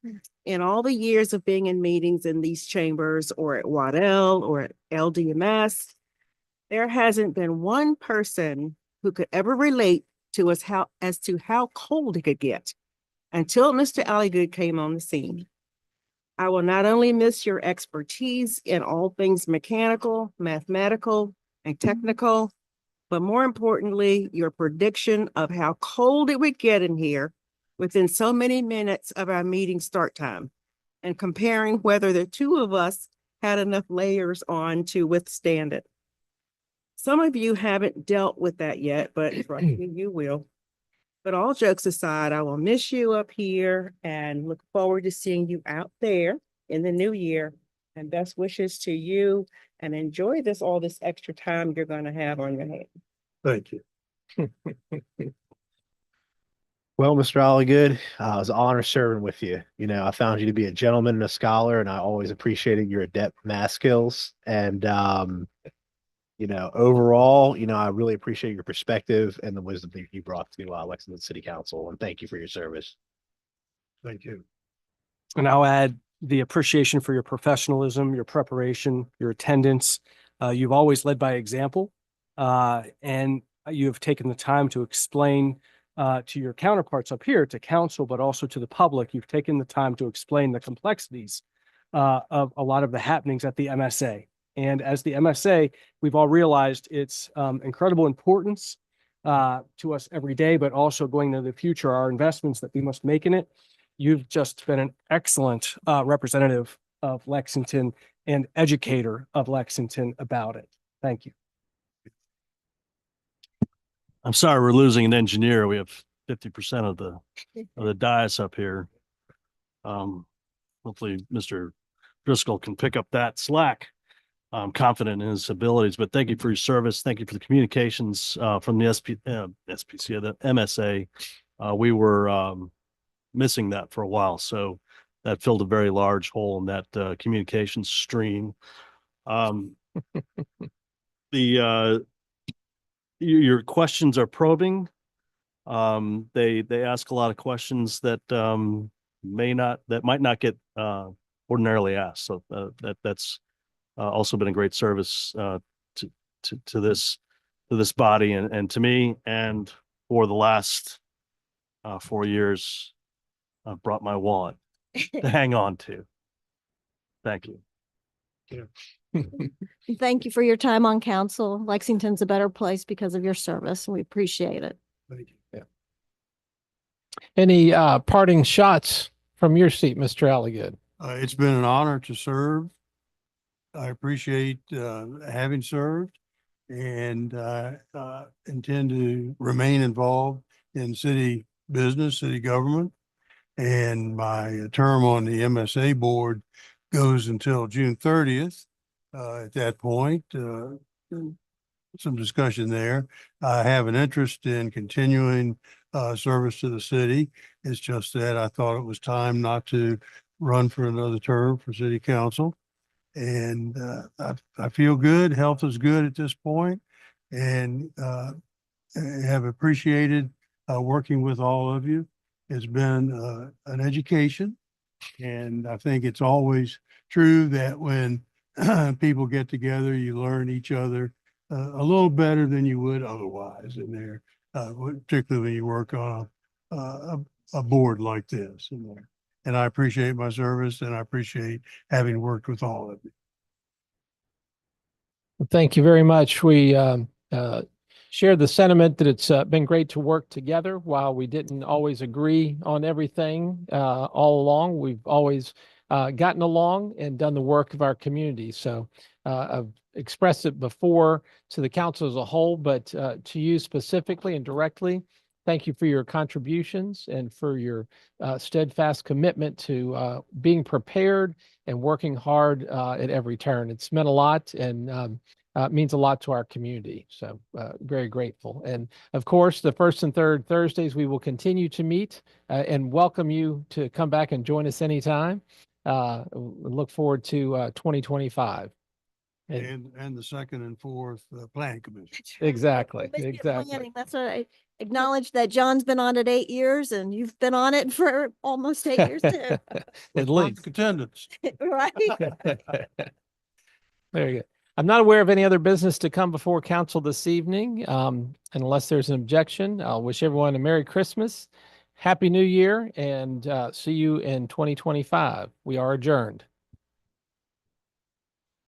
In all the years of being in meetings in these chambers or at Waddell or at LDMS, there hasn't been one person who could ever relate to us as to how cold it could get until Mr. Alligood came on the scene. I will not only miss your expertise in all things mechanical, mathematical, and technical, but more importantly, your prediction of how cold it would get in here within so many minutes of our meeting start time, and comparing whether the two of us had enough layers on to withstand it. Some of you haven't dealt with that yet, but trust me, you will. But all jokes aside, I will miss you up here and look forward to seeing you out there in the new year. And best wishes to you, and enjoy all this extra time you're going to have on your hands. Thank you. Well, Mr. Alligood, it was an honor serving with you. You know, I found you to be a gentleman and a scholar, and I always appreciated your adept math skills. And, you know, overall, you know, I really appreciate your perspective and the wisdom that you brought to Lexington City Council. And thank you for your service. Thank you. And I'll add the appreciation for your professionalism, your preparation, your attendance. You've always led by example, and you have taken the time to explain to your counterparts up here, to council, but also to the public. You've taken the time to explain the complexities of a lot of the happenings at the MSA. And as the MSA, we've all realized its incredible importance to us every day, but also going into the future, our investments that we must make in it. You've just been an excellent representative of Lexington and educator of Lexington about it. Thank you. I'm sorry, we're losing an engineer. We have 50% of the dais up here. Hopefully Mr. Driscoll can pick up that slack. I'm confident in his abilities, but thank you for your service. Thank you for the communications from the SPC, the MSA. We were missing that for a while, so that filled a very large hole in that communications stream. Your questions are probing. They ask a lot of questions that might not get ordinarily asked. So that's also been a great service to this body and to me, and for the last 4 years, I've brought my wallet to hang on to. Thank you. Thank you for your time on council. Lexington's a better place because of your service. We appreciate it. Thank you. Yeah. Any parting shots from your seat, Mr. Alligood? It's been an honor to serve. I appreciate having served, and intend to remain involved in city business, city government. And my term on the MSA board goes until June 30th. At that point, some discussion there. I have an interest in continuing service to the city. It's just that I thought it was time not to run for another term for city council. And I feel good. Health is good at this point, and have appreciated working with all of you. It's been an education. And I think it's always true that when people get together, you learn each other a little better than you would otherwise in there, particularly when you work on a board like this in there. And I appreciate my service, and I appreciate having worked with all of you. Thank you very much. We share the sentiment that it's been great to work together. While we didn't always agree on everything all along, we've always gotten along and done the work of our community. So I've expressed it before to the council as a whole, but to you specifically and directly, thank you for your contributions and for your steadfast commitment to being prepared and working hard at every turn. It's meant a lot, and means a lot to our community. So very grateful. And of course, the first and third Thursdays, we will continue to meet and welcome you to come back and join us anytime. Look forward to 2025. And the second and fourth planning commission. Exactly, Commission exactly. planning, that's what I acknowledge that John's been on it 8 years and you've been on it for almost 8 years too. At least. Attendance. Right? Very good. I'm not aware of any other business to come before council this evening. Unless there's an objection, I'll wish everyone a Merry Christmas, Happy New Year, and see you in 2025. We are adjourned.